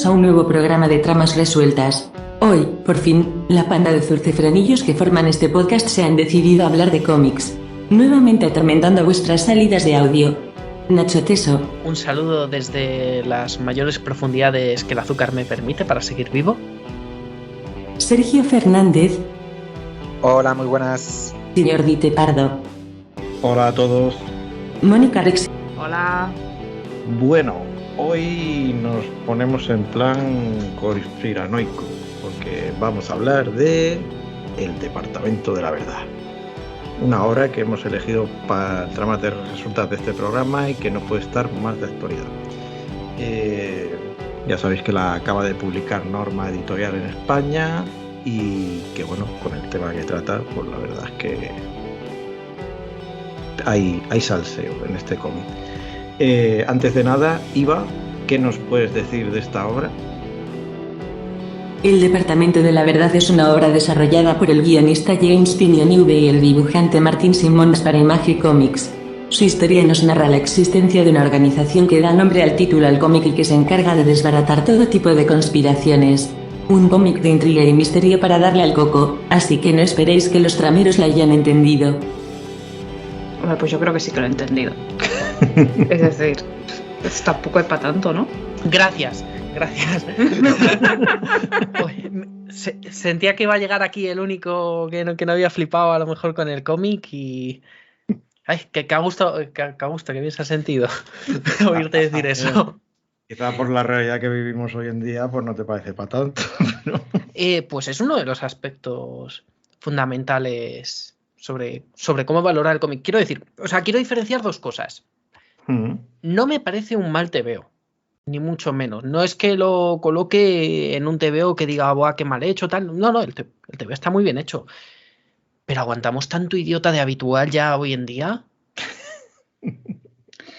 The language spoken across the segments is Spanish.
a un nuevo programa de Tramas Resueltas. Hoy, por fin, la panda de zurcifranillos que forman este podcast se han decidido a hablar de cómics, nuevamente atormentando vuestras salidas de audio. Nacho Teso. Un saludo desde las mayores profundidades que el azúcar me permite para seguir vivo. Sergio Fernández. Hola, muy buenas. Señor Dite Pardo. Hola a todos. Mónica Rex. Hola. Bueno, hoy nos ponemos en plan conspiranoico, porque vamos a hablar de El Departamento de la Verdad. Una obra que hemos elegido para tramas de resultados de este programa y que no puede estar más de actualidad. Ya sabéis que la acaba de publicar Norma Editorial en España y que bueno, con el tema que trata, pues la verdad es que hay salseo en este cómic. Antes de nada, Iva, ¿qué nos puedes decir de esta obra? El Departamento de la Verdad es una obra desarrollada por el guionista James Tynion y el dibujante Martin Simmons para Image Comics. Su historia nos narra la existencia de una organización que da nombre al título al cómic y que se encarga de desbaratar todo tipo de conspiraciones. Un cómic de intriga y misterio para darle al coco, así que no esperéis que los trameros la hayan entendido. Hombre, pues yo creo que sí que lo he entendido. Es decir, pues tampoco es para tanto, ¿no? Gracias. Sentía que iba a llegar aquí el único que no había flipado a lo mejor con el cómic y... Ay, que a gusto, que bien se ha sentido oírte decir eso. Quizá por la realidad que vivimos hoy en día, pues no te parece para tanto, ¿no? Pues es uno de los aspectos fundamentales sobre cómo valorar el cómic. Quiero diferenciar dos cosas. No me parece un mal TVO, ni mucho menos. No es que lo coloque en un TVO que diga, ¡buah, qué mal hecho! Tal. No, el TVO está muy bien hecho. Pero aguantamos tanto idiota de habitual ya hoy en día.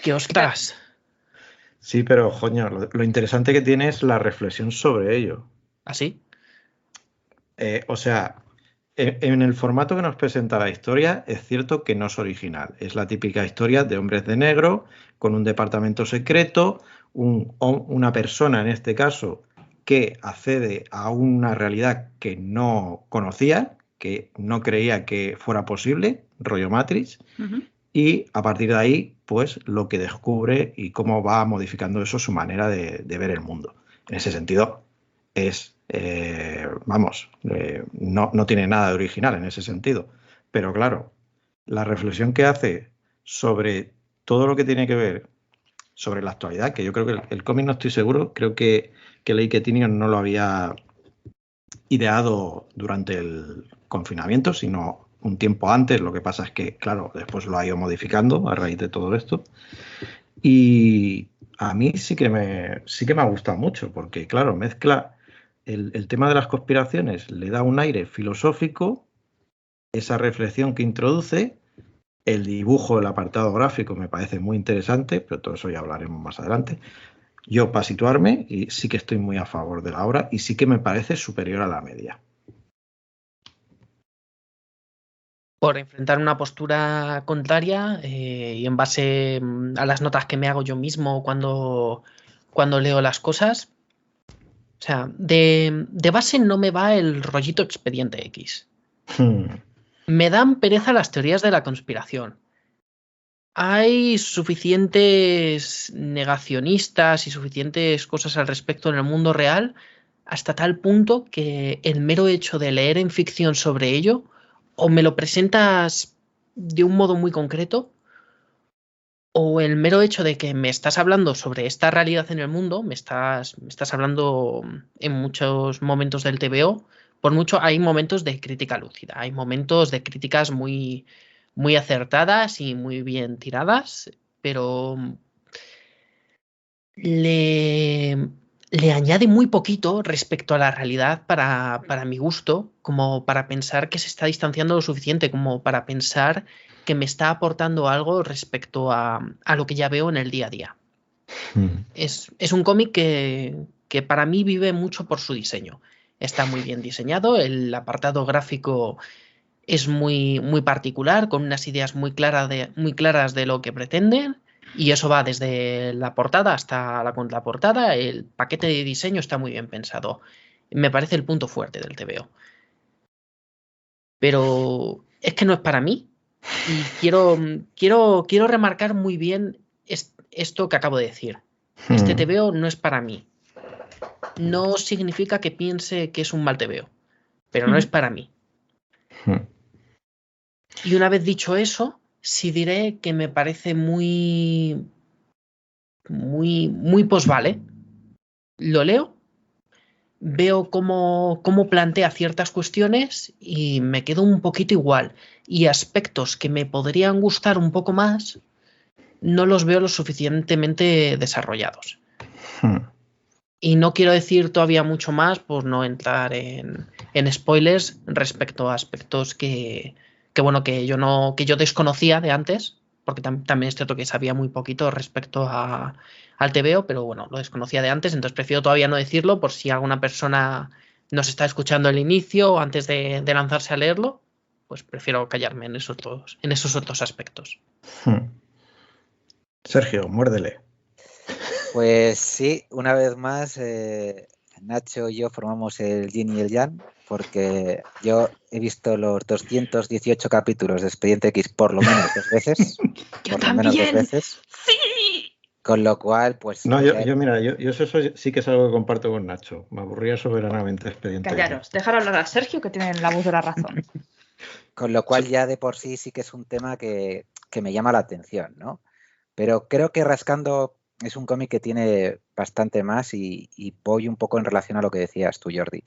¡Qué ostras! Sí, pero, coño, lo interesante que tiene es la reflexión sobre ello. ¿Ah, sí? O sea, en el formato que nos presenta la historia, es cierto que no es original. Es la típica historia de hombres de negro con un departamento secreto, una persona, en este caso, que accede a una realidad que no conocía, que no creía que fuera posible, rollo Matrix, y a partir de ahí, pues lo que descubre y cómo va modificando eso su manera de ver el mundo. En ese sentido, es, no tiene nada de original en ese sentido. Pero claro, la reflexión que hace sobre todo lo que tiene que ver sobre la actualidad, que yo creo que el cómic no estoy seguro, creo que leí que Tynion no lo había ideado durante el confinamiento, sino un tiempo antes. Lo que pasa es que, claro, después lo ha ido modificando a raíz de todo esto. Y a mí sí que me ha gustado mucho, porque, claro, mezcla el tema de las conspiraciones, le da un aire filosófico, esa reflexión que introduce, el dibujo, el apartado gráfico me parece muy interesante, pero todo eso ya hablaremos más adelante. Yo, para situarme, y sí que estoy muy a favor de la obra y sí que me parece superior a la media. Por enfrentar una postura contraria y en base a las notas que me hago yo mismo cuando leo las cosas. O sea, de base no me va el rollito Expediente X. Me dan pereza las teorías de la conspiración. Hay suficientes negacionistas y suficientes cosas al respecto en el mundo real hasta tal punto que el mero hecho de leer en ficción sobre ello o me lo presentas de un modo muy concreto o el mero hecho de que me estás hablando sobre esta realidad en el mundo, me estás hablando en muchos momentos del TVO, por mucho hay momentos de crítica lúcida, hay momentos de críticas muy, muy acertadas y muy bien tiradas, pero le añade muy poquito respecto a la realidad para mi gusto, como para pensar que se está distanciando lo suficiente, como para pensar que me está aportando algo respecto a lo que ya veo en el día a día. Es un cómic que para mí vive mucho por su diseño. Está muy bien diseñado, el apartado gráfico es muy, muy particular, con unas ideas muy claras de lo que pretenden. Y eso va desde la portada hasta la contraportada. El paquete de diseño está muy bien pensado. Me parece el punto fuerte del TVO. Pero es que no es para mí. Y quiero remarcar muy bien esto que acabo de decir. Este TVO no es para mí. No significa que piense que es un mal TVO, pero no es para mí. Y una vez dicho eso, sí diré que me parece muy posvale. Lo leo, veo cómo plantea ciertas cuestiones y me quedo un poquito igual. Y aspectos que me podrían gustar un poco más, no los veo lo suficientemente desarrollados. Y no quiero decir todavía mucho más por no entrar en spoilers respecto a aspectos que yo desconocía de antes, porque también es cierto que sabía muy poquito respecto al TVO, pero bueno, lo desconocía de antes, entonces prefiero todavía no decirlo por si alguna persona nos está escuchando al inicio o antes de lanzarse a leerlo, pues prefiero callarme en esos otros aspectos. Sergio, muérdele. Pues sí, una vez más, Nacho y yo formamos el Yin y el Yang, porque yo he visto los 218 capítulos de Expediente X por lo menos 2 veces. Yo por también. Lo menos 2 veces. ¡Sí! Con lo cual, pues... No, yo eso sí que es algo que comparto con Nacho. Me aburría soberanamente Expediente X. Callaros, dejar hablar a Sergio, que tiene la voz de la razón. Con lo cual ya de por sí que es un tema que me llama la atención, ¿no? Pero creo que Rascando es un cómic que tiene bastante más y voy un poco en relación a lo que decías tú, Jordi.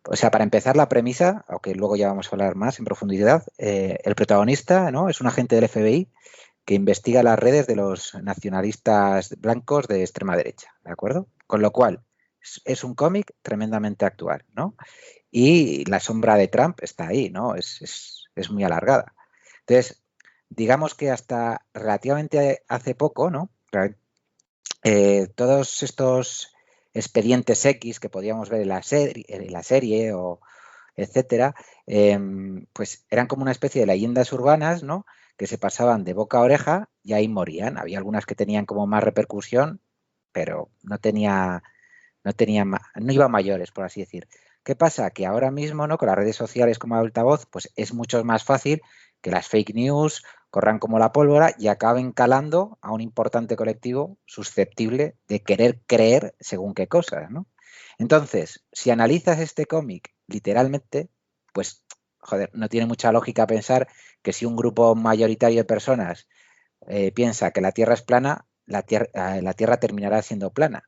O sea, para empezar la premisa, aunque luego ya vamos a hablar más en profundidad, el protagonista, ¿no?, es un agente del FBI que investiga las redes de los nacionalistas blancos de extrema derecha, ¿de acuerdo? Con lo cual, es un cómic tremendamente actual, ¿no? Y la sombra de Trump está ahí, ¿no? Es muy alargada. Entonces, digamos que hasta relativamente hace poco, ¿no?, todos estos expedientes X que podíamos ver en la serie o etcétera, pues eran como una especie de leyendas urbanas, ¿no?, que se pasaban de boca a oreja y ahí morían. Había algunas que tenían como más repercusión, pero no iba a mayores, por así decir. ¿Qué pasa? Que ahora mismo, ¿no?, con las redes sociales como altavoz, pues es mucho más fácil que las fake news corran como la pólvora y acaben calando a un importante colectivo susceptible de querer creer según qué cosas, ¿no? Entonces, si analizas este cómic literalmente, pues, joder, no tiene mucha lógica pensar que si un grupo mayoritario de personas piensa que la Tierra es plana, la Tierra terminará siendo plana.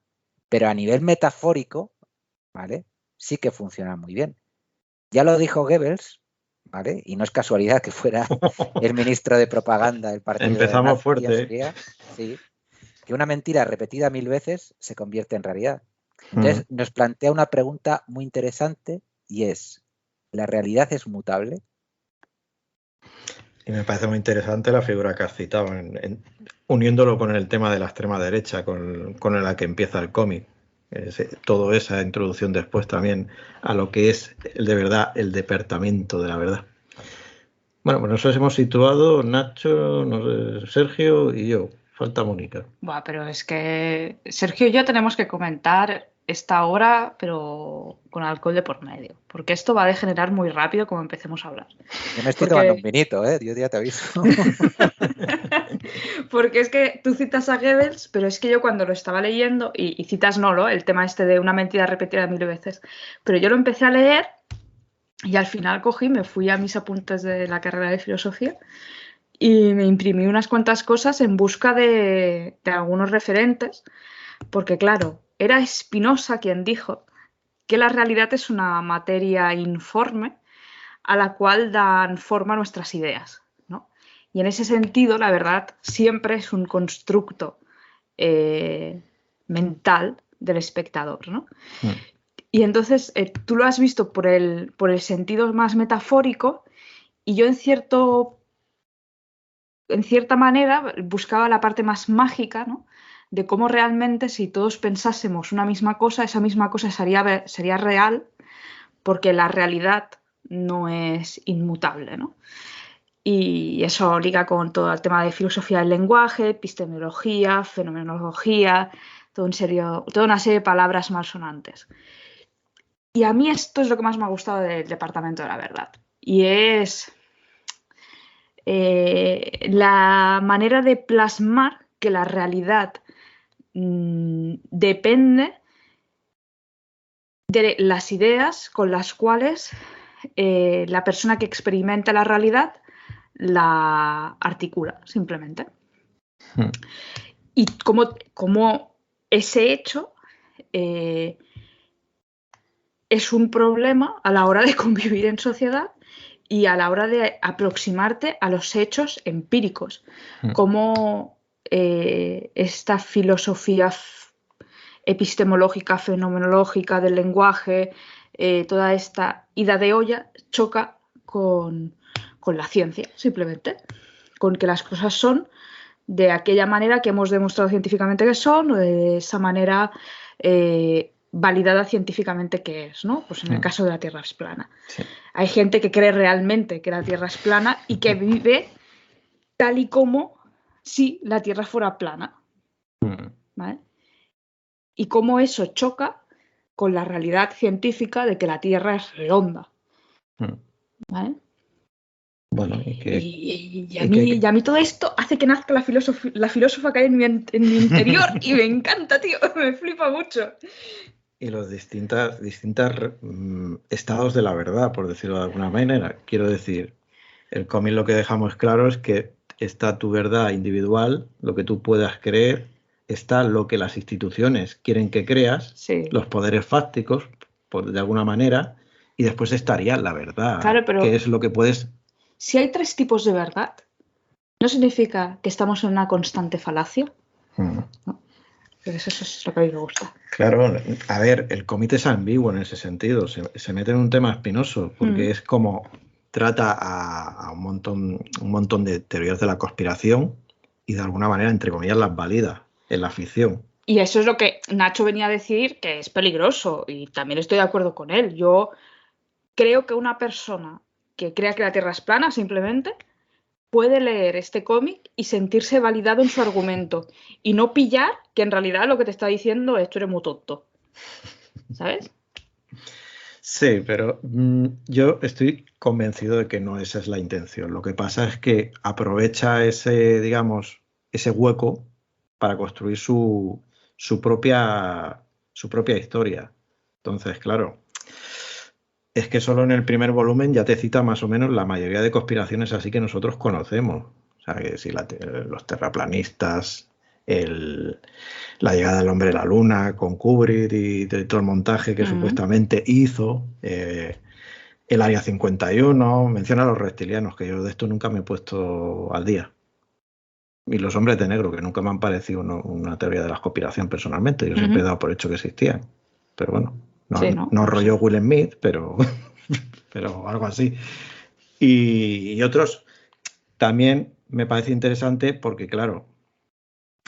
Pero a nivel metafórico, ¿vale?, sí que funciona muy bien. Ya lo dijo Goebbels, ¿vale? Y no es casualidad que fuera el ministro de propaganda del partido. Empezamos fuerte. Sí, que una mentira repetida 1000 veces se convierte en realidad. Entonces nos plantea una pregunta muy interesante y es, ¿la realidad es mutable? Y me parece muy interesante la figura que has citado, uniéndolo con el tema de la extrema derecha, con la que empieza el cómic. Toda esa introducción después también a lo que es de verdad el departamento de la verdad. Bueno, pues nosotros hemos situado Nacho, Sergio y yo. Falta Mónica. Buah, pero es que Sergio y yo tenemos que comentar esta hora, pero con alcohol de por medio, porque esto va a degenerar muy rápido como empecemos a hablar. Yo me estoy tomando un vinito, yo ya te aviso. Porque es que tú citas a Goebbels, pero es que yo cuando lo estaba leyendo, y citas Nolo, el tema este de una mentira repetida 1000 veces, pero yo lo empecé a leer y al final cogí, me fui a mis apuntes de la carrera de filosofía y me imprimí unas cuantas cosas en busca de algunos referentes, porque claro, era Spinoza quien dijo que la realidad es una materia informe a la cual dan forma nuestras ideas, ¿no? Y en ese sentido, la verdad siempre es un constructo mental del espectador, ¿no? Y entonces tú lo has visto por el sentido más metafórico y yo en cierta manera buscaba la parte más mágica, ¿no?, de cómo realmente si todos pensásemos una misma cosa, esa misma cosa sería real, porque la realidad no es inmutable, ¿no? Y eso liga con todo el tema de filosofía del lenguaje, epistemología, fenomenología, toda una serie de palabras malsonantes. Y a mí esto es lo que más me ha gustado del Departamento de la Verdad. Y es la manera de plasmar que la realidad depende de las ideas con las cuales la persona que experimenta la realidad la articula, simplemente. Y como ese hecho es un problema a la hora de convivir en sociedad y a la hora de aproximarte a los hechos empíricos. Como esta filosofía epistemológica, fenomenológica del lenguaje, toda esta ida de olla choca con la ciencia, simplemente. Con que las cosas son de aquella manera que hemos demostrado científicamente que son, o de esa manera validada científicamente que es, ¿no? Pues en el caso de la Tierra es plana. Sí. Hay gente que cree realmente que la Tierra es plana y que vive tal y como si la Tierra fuera plana. ¿Vale? Y cómo eso choca con la realidad científica de que la Tierra es redonda. ¿Vale? Bueno, y a mí todo esto hace que nazca la filósofa que hay en mi interior y me encanta, tío, me flipa mucho. Y los distintos estados de la verdad, por decirlo de alguna manera. Quiero decir, el cómic lo que dejamos claro es que está tu verdad individual, lo que tú puedas creer, está lo que las instituciones quieren que creas, sí, los poderes fácticos, de alguna manera, y después estaría la verdad, claro, pero que es lo que puedes... Si hay 3 tipos de verdad, ¿no significa que estamos en una constante falacia? ¿No? Pues eso es lo que a mí me gusta. Claro, a ver, el cómic es ambiguo en ese sentido, se mete en un tema espinoso, porque es como trata a un montón de teorías de la conspiración y de alguna manera, entre comillas, las valida en la ficción. Y eso es lo que Nacho venía a decir, que es peligroso, y también estoy de acuerdo con él. Yo creo que una persona que crea que la Tierra es plana, simplemente, puede leer este cómic y sentirse validado en su argumento y no pillar que en realidad lo que te está diciendo es tú eres muy tonto. ¿Sabes? Sí, pero yo estoy convencido de que no esa es la intención. Lo que pasa es que aprovecha ese hueco para construir su propia historia. Entonces, claro, es que solo en el primer volumen ya te cita más o menos la mayoría de conspiraciones así que nosotros conocemos. O sea, que si los terraplanistas, la llegada del hombre a la luna con Kubrick y de todo el montaje que supuestamente hizo, el Área 51, menciona a los reptilianos, que yo de esto nunca me he puesto al día. Y los hombres de negro, que nunca me han parecido una teoría de la conspiración personalmente. Yo siempre he dado por hecho que existían. Pero bueno, no rollo Will Smith, pero algo así. Y otros también me parece interesante porque, claro,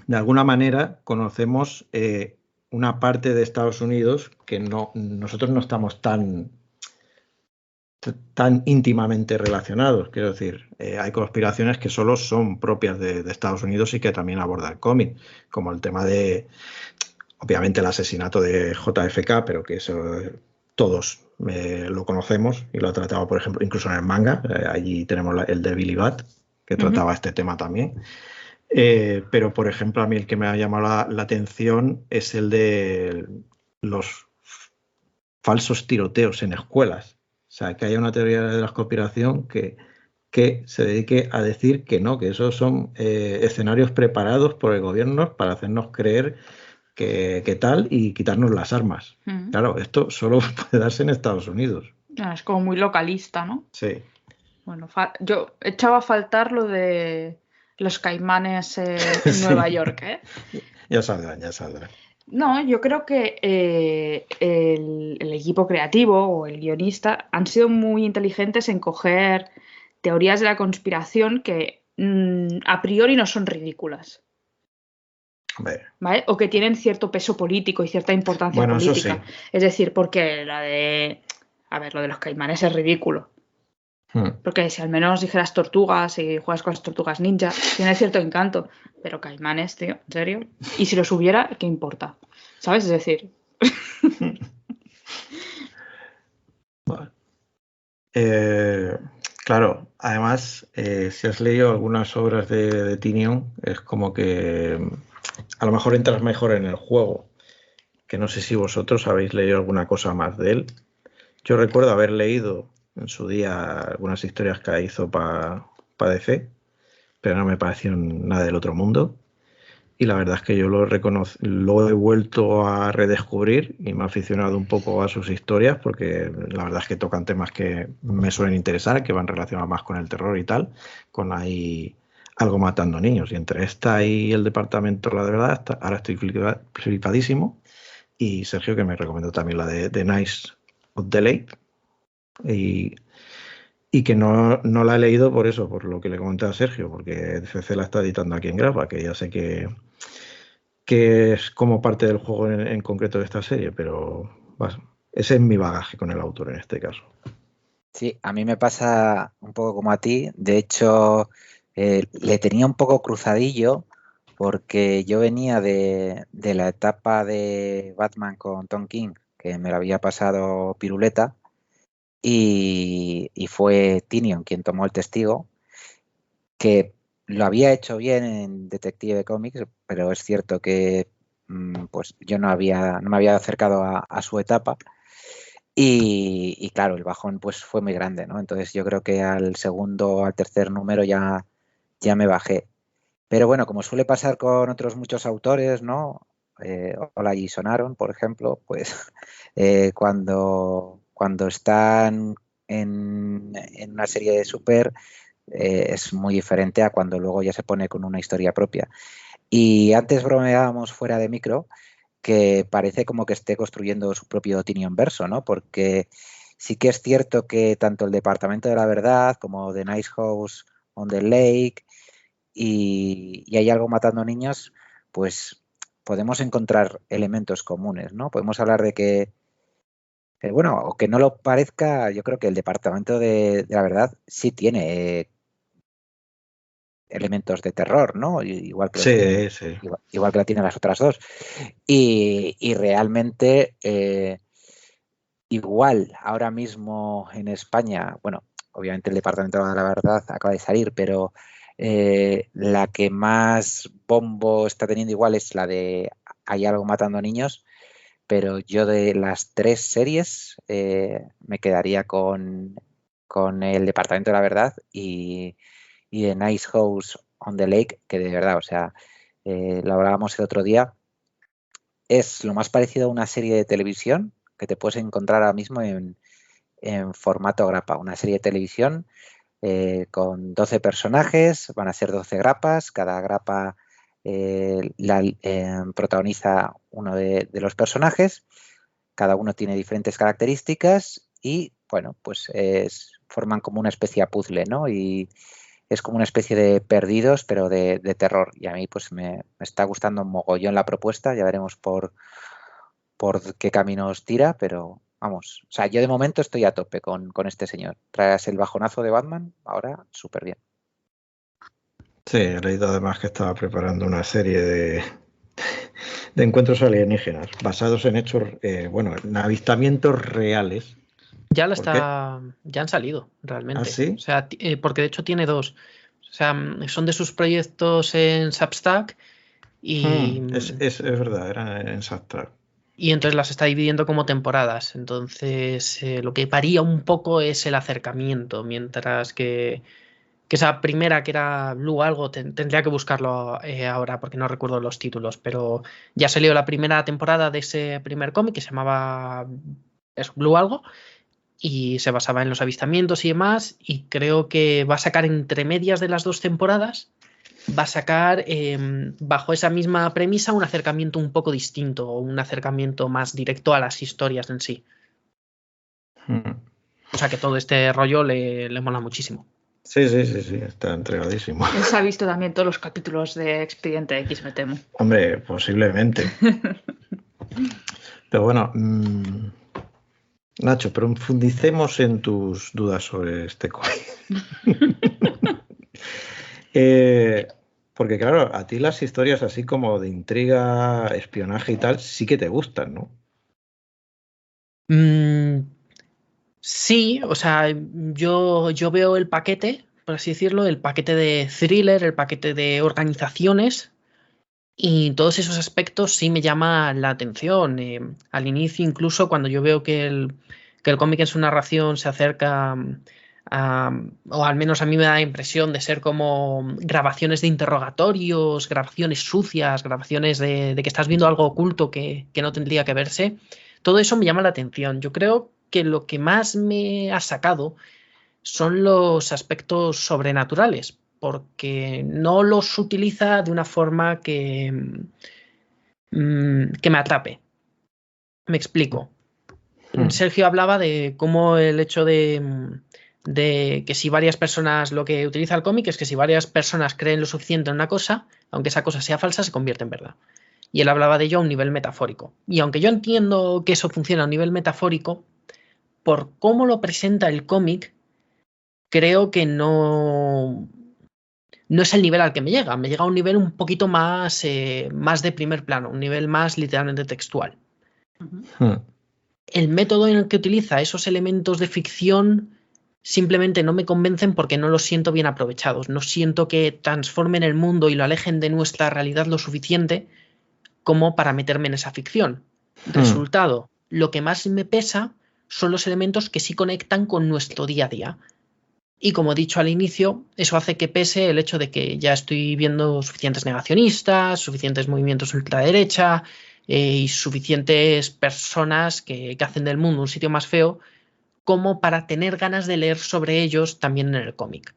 de alguna manera conocemos una parte de Estados Unidos que nosotros no estamos tan íntimamente relacionados. Quiero decir, hay conspiraciones que solo son propias de Estados Unidos y que también aborda el cómic, como el tema de, obviamente, el asesinato de JFK, pero que eso todos lo conocemos y lo ha tratado, por ejemplo, incluso en el manga. Allí tenemos el de Billy Bat, que trataba este tema también. Pero, por ejemplo, a mí el que me ha llamado la atención es el de los falsos tiroteos en escuelas. O sea, que haya una teoría de la conspiración que se dedique a decir que no, que esos son escenarios preparados por el gobierno para hacernos creer que tal y quitarnos las armas. Claro, esto solo puede darse en Estados Unidos. Es como muy localista, ¿no? Sí. Bueno, yo echaba a faltar lo de los caimanes en Nueva York, ¿eh? Ya saldrá. No, yo creo que el equipo creativo o el guionista han sido muy inteligentes en coger teorías de la conspiración que a priori no son ridículas. ¿Vale? O que tienen cierto peso político y cierta importancia política. Sí. Es decir, porque lo de los caimanes es ridículo. Porque si al menos dijeras tortugas y juegas con las tortugas ninja, tiene cierto encanto. Pero caimanes, tío, ¿en serio? Y si los hubiera, ¿qué importa? ¿Sabes? Es decir... Vale. Claro, además, si has leído algunas obras de Tynion, es como que a lo mejor entras mejor en el juego, que no sé si vosotros habéis leído alguna cosa más de él. Yo recuerdo haber leído en su día algunas historias que hizo para DC, pero no me parecieron nada del otro mundo. Y la verdad es que yo lo he vuelto a redescubrir y me he aficionado un poco a sus historias porque la verdad es que tocan temas que me suelen interesar, que van relacionados más con el terror y tal, con ahí algo matando niños. Y entre esta y el departamento, la verdad, ahora estoy flipadísimo. Y Sergio, que me recomendó también la de Knights of the Lake. Y que no la he leído por eso, por lo que le comenté a Sergio, porque CC la está editando aquí en Grapa, que ya sé que es como parte del juego en concreto de esta serie, pero ese es mi bagaje con el autor en este caso. Sí, a mí me pasa un poco como a ti. De hecho, le tenía un poco cruzadillo porque yo venía de la etapa de Batman con Tom King, que me lo había pasado piruleta, y fue Tynion quien tomó el testigo, que lo había hecho bien en Detective Comics, pero es cierto que pues yo no me había acercado a su etapa. Y claro, el bajón pues fue muy grande, ¿no? Entonces yo creo que al tercer número ya me bajé. Pero bueno, como suele pasar con otros muchos autores, ¿no? Hola y Sonaron, por ejemplo, pues cuando están en una serie de Super es muy diferente a cuando luego ya se pone con una historia propia. Y antes bromeábamos fuera de micro que parece como que esté construyendo su propio Tynion verso, ¿no? Porque sí que es cierto que tanto el Departamento de la Verdad como The Nice House on the Lake y Hay algo matando niños, pues podemos encontrar elementos comunes, ¿no? Podemos hablar de que, bueno, o que no lo parezca, yo creo que el Departamento de la Verdad sí tiene elementos de terror, ¿no? Igual que Sí. igual que la tienen las otras dos. Y realmente, igual ahora mismo en España, bueno, obviamente el Departamento de la Verdad acaba de salir, pero la que más bombo está teniendo igual es la de Hay algo matando niños, pero yo de las tres series me quedaría con el Departamento de la Verdad y The Nice House on the Lake, que de verdad, o sea, lo hablábamos el otro día, es lo más parecido a una serie de televisión que te puedes encontrar ahora mismo en formato grapa. Una serie de televisión con 12 personajes, van a ser 12 grapas, cada grapa protagoniza uno de los personajes, cada uno tiene diferentes características y, bueno, pues forman como una especie de puzzle, ¿no? Y es como una especie de Perdidos, pero de terror. Y a mí pues me está gustando un mogollón la propuesta. Ya veremos por qué caminos tira, pero vamos. O sea, yo de momento estoy a tope con este señor. Tras el bajonazo de Batman, ahora súper bien. Sí, he leído además que estaba preparando una serie de encuentros alienígenas basados en hechos, en avistamientos reales. Ya han salido, realmente. ¿Ah, sí? O sea, porque de hecho tiene dos. O sea, son de sus proyectos en Substack y... Es verdad, era en Substack. Y entonces las está dividiendo como temporadas. Entonces, lo que varía un poco es el acercamiento, mientras que esa primera, que era Blue algo, tendría que buscarlo ahora porque no recuerdo los títulos, pero ya salió la primera temporada de ese primer cómic que se llamaba Blue algo y se basaba en los avistamientos y demás, y creo que va a sacar entre medias de las dos temporadas, va a sacar bajo esa misma premisa un acercamiento un poco distinto, un acercamiento más directo a las historias en sí. O sea que todo este rollo le mola muchísimo. Sí, está entregadísimo. Él se ha visto también todos los capítulos de Expediente X, me temo. Hombre, posiblemente. Pero bueno, Nacho, profundicemos en tus dudas sobre este cómic. Porque claro, a ti las historias así como de intriga, espionaje y tal, sí que te gustan, ¿no? Sí, o sea, yo veo el paquete, por así decirlo, el paquete de thriller, el paquete de organizaciones, y todos esos aspectos sí me llaman la atención. Al inicio, incluso cuando yo veo que el cómic en su narración se acerca o al menos a mí me da la impresión de ser como grabaciones de interrogatorios, grabaciones sucias, grabaciones de que estás viendo algo oculto que no tendría que verse, todo eso me llama la atención. Yo creo que lo que más me ha sacado son los aspectos sobrenaturales, porque no los utiliza de una forma que me atrape. Me explico. Sergio hablaba de cómo el hecho de que si varias personas, lo que utiliza el cómic es que si varias personas creen lo suficiente en una cosa, aunque esa cosa sea falsa, se convierte en verdad. Y él hablaba de ello a un nivel metafórico. Y aunque yo entiendo que eso funciona a un nivel metafórico, por cómo lo presenta el cómic, creo que no es el nivel al que me llega. Me llega a un nivel un poquito más de primer plano, un nivel más literalmente textual. El método en el que utiliza esos elementos de ficción simplemente no me convencen porque no los siento bien aprovechados. No siento que transformen el mundo y lo alejen de nuestra realidad lo suficiente como para meterme en esa ficción. Resultado, lo que más me pesa son los elementos que sí conectan con nuestro día a día. Y como he dicho al inicio, eso hace que pese el hecho de que ya estoy viendo suficientes negacionistas, suficientes movimientos ultraderecha y suficientes personas que hacen del mundo un sitio más feo como para tener ganas de leer sobre ellos también en el cómic.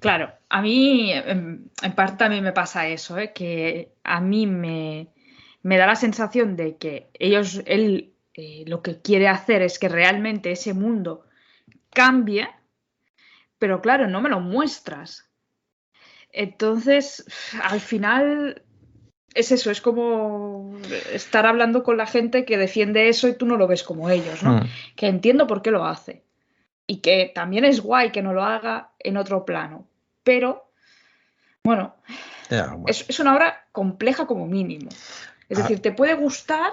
Claro, a mí en parte también me pasa eso, que a mí me da la sensación de que él lo que quiere hacer es que realmente ese mundo cambie, pero claro, no me lo muestras. Entonces, al final es eso, es como estar hablando con la gente que defiende eso y tú no lo ves como ellos, ¿no? Que entiendo por qué lo hace. Y que también es guay que no lo haga en otro plano. Pero, bueno, es una obra compleja como mínimo. Es decir, te puede gustar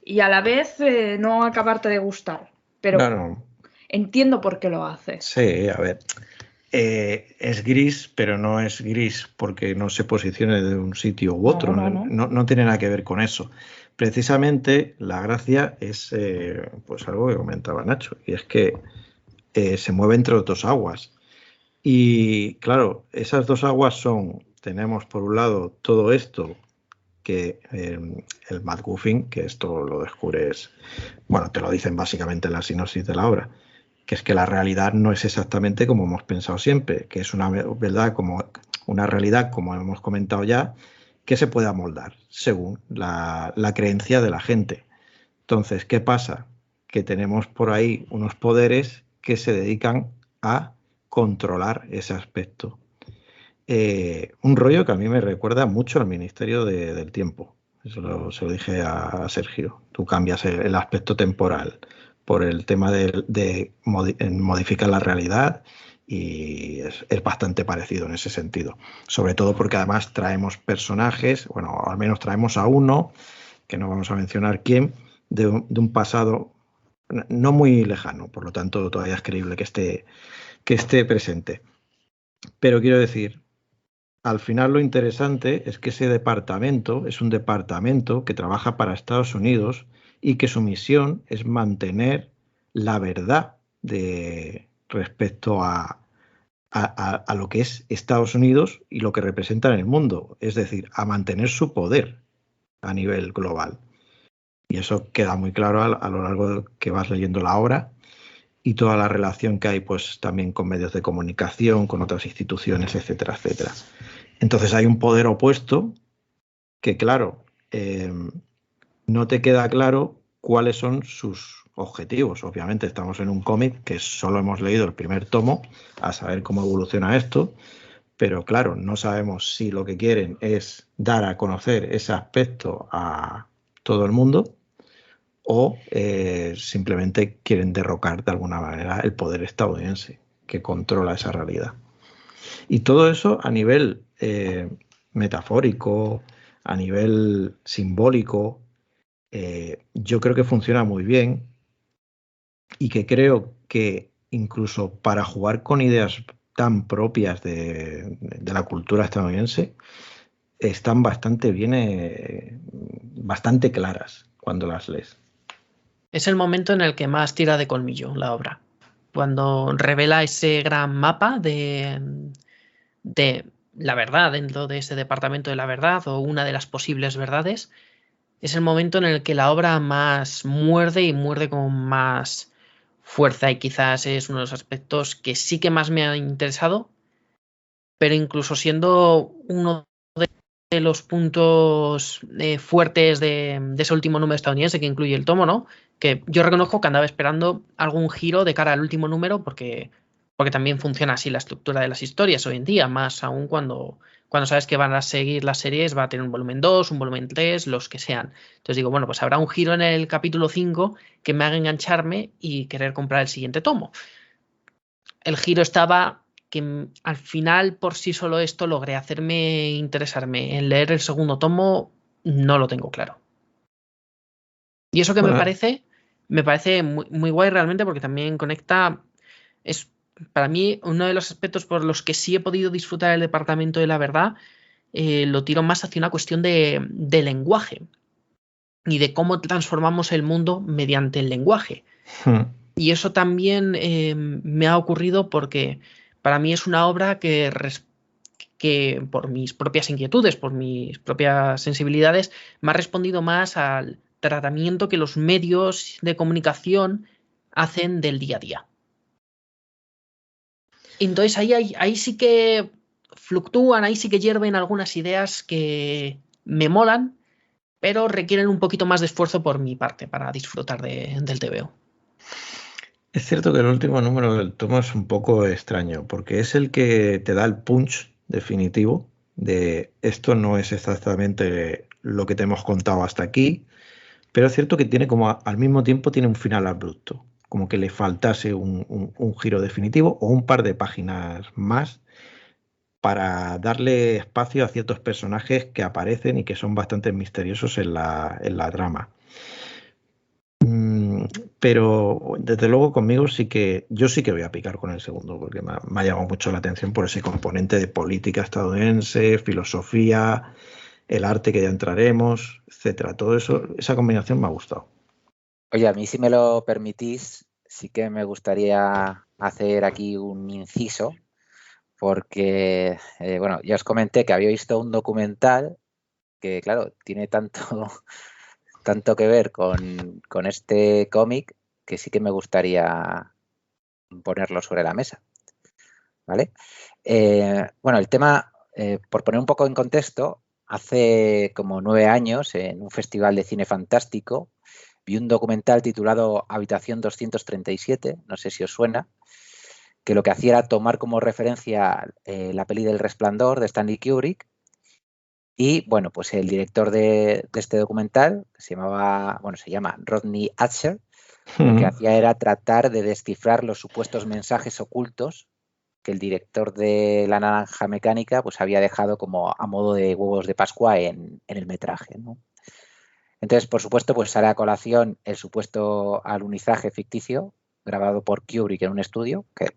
y a la vez no acabarte de gustar. Pero entiendo por qué lo hace. Sí, a ver. Es gris, pero no es gris porque no se posicione de un sitio u otro. No tiene nada que ver con eso. Precisamente la gracia es pues algo que comentaba Nacho, y es que se mueve entre dos aguas. Y claro, esas dos aguas tenemos por un lado todo esto que el MacGuffin, que esto lo descubres, bueno, te lo dicen básicamente en la sinopsis de la obra, que es que la realidad no es exactamente como hemos pensado siempre, que es una verdad como una realidad, como hemos comentado ya, que se puede amoldar según la creencia de la gente. Entonces, ¿qué pasa? Que tenemos por ahí unos poderes que se dedican a controlar ese aspecto. Un rollo que a mí me recuerda mucho al Ministerio del Tiempo. Eso se lo dije a Sergio. Tú cambias el aspecto temporal por el tema de modificar la realidad y es bastante parecido en ese sentido. Sobre todo porque además traemos personajes, bueno, al menos traemos a uno, que no vamos a mencionar quién, de un pasado no muy lejano, por lo tanto todavía es creíble que esté presente. Pero quiero decir, al final lo interesante es que ese departamento es un departamento que trabaja para Estados Unidos y que su misión es mantener la verdad respecto a lo que es Estados Unidos y lo que representa en el mundo, es decir, a mantener su poder a nivel global. Y eso queda muy claro a lo largo de que vas leyendo la obra y toda la relación que hay pues también con medios de comunicación, con otras instituciones, etcétera, etcétera. Entonces hay un poder opuesto que, claro, no te queda claro cuáles son sus objetivos. Obviamente estamos en un cómic que solo hemos leído el primer tomo, a saber cómo evoluciona esto, pero claro, no sabemos si lo que quieren es dar a conocer ese aspecto a todo el mundo o simplemente quieren derrocar de alguna manera el poder estadounidense que controla esa realidad. Y todo eso a nivel metafórico, a nivel simbólico, yo creo que funciona muy bien y que creo que incluso para jugar con ideas tan propias de la cultura estadounidense están bastante bien, bastante claras cuando las lees. Es el momento en el que más tira de colmillo la obra. Cuando revela ese gran mapa de la verdad dentro de ese departamento de la verdad o una de las posibles verdades, es el momento en el que la obra más muerde y muerde con más fuerza, y quizás es uno de los aspectos que sí que más me ha interesado, pero incluso siendo uno de los puntos fuertes de ese último número estadounidense que incluye el tomo, ¿no? Que yo reconozco que andaba esperando algún giro de cara al último número porque también funciona así la estructura de las historias hoy en día, más aún cuando sabes que van a seguir las series, va a tener un volumen 2, un volumen 3, los que sean. Entonces digo, bueno, pues habrá un giro en el capítulo 5 que me haga engancharme y querer comprar el siguiente tomo. El giro estaba que al final por sí solo esto logré hacerme interesarme en leer el segundo tomo, no lo tengo claro. Y eso que Bueno, me parece muy, muy guay realmente, porque también conecta, es para mí uno de los aspectos por los que sí he podido disfrutar el departamento de la verdad, lo tiro más hacia una cuestión de lenguaje y de cómo transformamos el mundo mediante el lenguaje. Y eso también me ha ocurrido porque para mí es una obra que por mis propias inquietudes, por mis propias sensibilidades, me ha respondido más al tratamiento que los medios de comunicación hacen del día a día. Entonces ahí sí que fluctúan, ahí sí que hierven algunas ideas que me molan, pero requieren un poquito más de esfuerzo por mi parte para disfrutar del TVO. es cierto que el último número del tomo es un poco extraño, porque es el que te da el punch definitivo de esto no es exactamente lo que te hemos contado hasta aquí, pero es cierto que tiene como al mismo tiempo tiene un final abrupto, como que le faltase un giro definitivo o un par de páginas más para darle espacio a ciertos personajes que aparecen y que son bastante misteriosos en la trama. Pero desde luego conmigo yo sí que voy a picar con el segundo, porque me ha llamado mucho la atención por ese componente de política estadounidense, filosofía, el arte que ya entraremos, etcétera. Todo eso, esa combinación me ha gustado. Oye, a mí, si me lo permitís, sí que me gustaría hacer aquí un inciso, porque, bueno, ya os comenté que había visto un documental que, claro, tiene tanto que ver con este cómic que sí que me gustaría ponerlo sobre la mesa, ¿vale? Bueno, el tema, por poner un poco en contexto, hace como 9 años, en un festival de cine fantástico, vi un documental titulado Habitación 237, no sé si os suena, que lo que hacía era tomar como referencia la peli del Resplandor de Stanley Kubrick. Y bueno, pues el director de este documental, que se llama Rodney Ascher, lo que hacía era tratar de descifrar los supuestos mensajes ocultos que el director de La Naranja Mecánica pues había dejado como a modo de huevos de Pascua en el metraje, ¿no? Entonces, por supuesto, pues sale a colación el supuesto alunizaje ficticio grabado por Kubrick en un estudio, que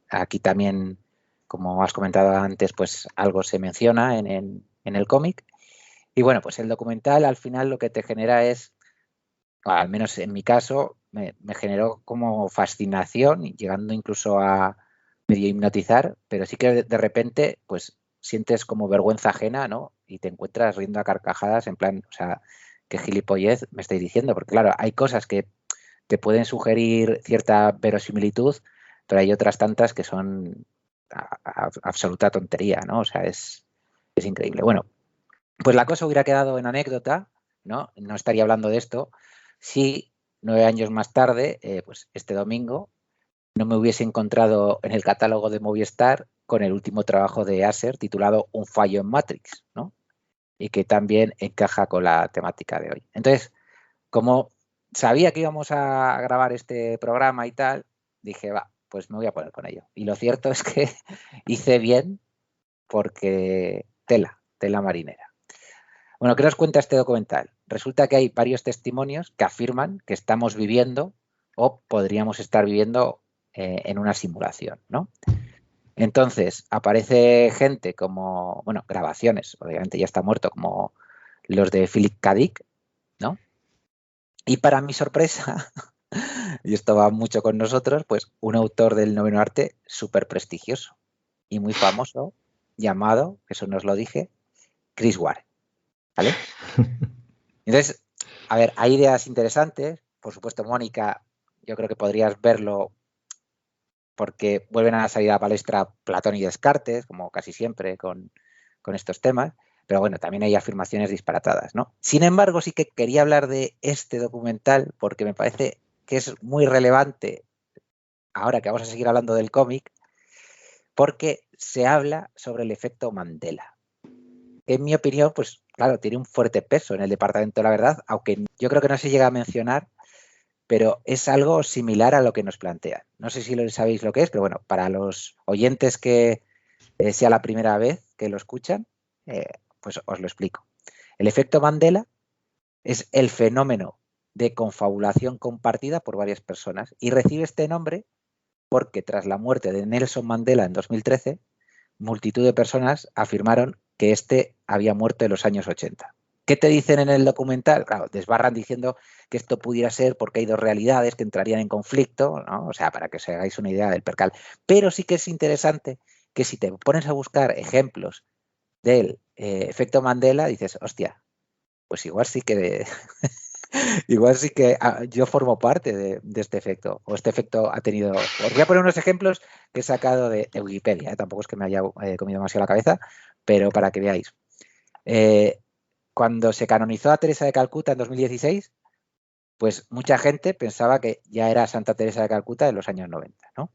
aquí también, como has comentado antes, pues algo se menciona en el cómic. Y bueno, pues el documental al final lo que te genera es, al menos en mi caso, me generó como fascinación, llegando incluso a medio hipnotizar, pero sí que de repente pues sientes como vergüenza ajena, ¿no? Y te encuentras riendo a carcajadas en plan, o sea, qué gilipollez me estáis diciendo, porque claro, hay cosas que te pueden sugerir cierta verosimilitud, pero hay otras tantas que son absoluta tontería, ¿no? O sea, es increíble. Bueno, pues la cosa hubiera quedado en anécdota, ¿no? No estaría hablando de esto si 9 años más tarde, pues este domingo, no me hubiese encontrado en el catálogo de Movistar con el último trabajo de Asher titulado Un fallo en Matrix, ¿no? Y que también encaja con la temática de hoy. Entonces, como sabía que íbamos a grabar este programa y tal, dije, va, pues me voy a poner con ello. Y lo cierto es que hice bien porque tela marinera. Bueno, ¿qué nos cuenta este documental? Resulta que hay varios testimonios que afirman que estamos viviendo o podríamos estar viviendo en una simulación, ¿no? Entonces, aparece gente como, bueno, grabaciones, obviamente ya está muerto, como los de Philip K. Dick, ¿no? Y para mi sorpresa, y esto va mucho con nosotros, pues un autor del noveno arte súper prestigioso y muy famoso, llamado, eso nos lo dije, Chris Ware, ¿vale? Entonces, a ver, hay ideas interesantes. Por supuesto, Mónica, yo creo que podrías verlo porque vuelven a salir a la palestra Platón y Descartes, como casi siempre con estos temas. Pero bueno, también hay afirmaciones disparatadas, ¿no? Sin embargo, sí que quería hablar de este documental porque me parece que es muy relevante ahora que vamos a seguir hablando del cómic, porque se habla sobre el efecto Mandela. En mi opinión, pues claro, tiene un fuerte peso en el Departamento de la Verdad, aunque yo creo que no se llega a mencionar, pero es algo similar a lo que nos plantean. No sé si sabéis lo que es, pero bueno, para los oyentes que sea la primera vez que lo escuchan, pues os lo explico. El efecto Mandela es el fenómeno de confabulación compartida por varias personas y recibe este nombre porque tras la muerte de Nelson Mandela en 2013, multitud de personas afirmaron que este había muerto en los años 80. ¿Qué te dicen en el documental? Claro, desbarran diciendo que esto pudiera ser porque hay dos realidades que entrarían en conflicto, ¿no? O sea, para que os hagáis una idea del percal. Pero sí que es interesante que si te pones a buscar ejemplos del efecto Mandela, dices, hostia, pues igual sí que igual sí que yo formo parte de este efecto, o este efecto ha tenido... Os voy a poner unos ejemplos que he sacado de Wikipedia, tampoco es que me haya comido demasiado la cabeza, pero para que veáis. Cuando se canonizó a Teresa de Calcuta en 2016, pues mucha gente pensaba que ya era Santa Teresa de Calcuta en los años 90, ¿no?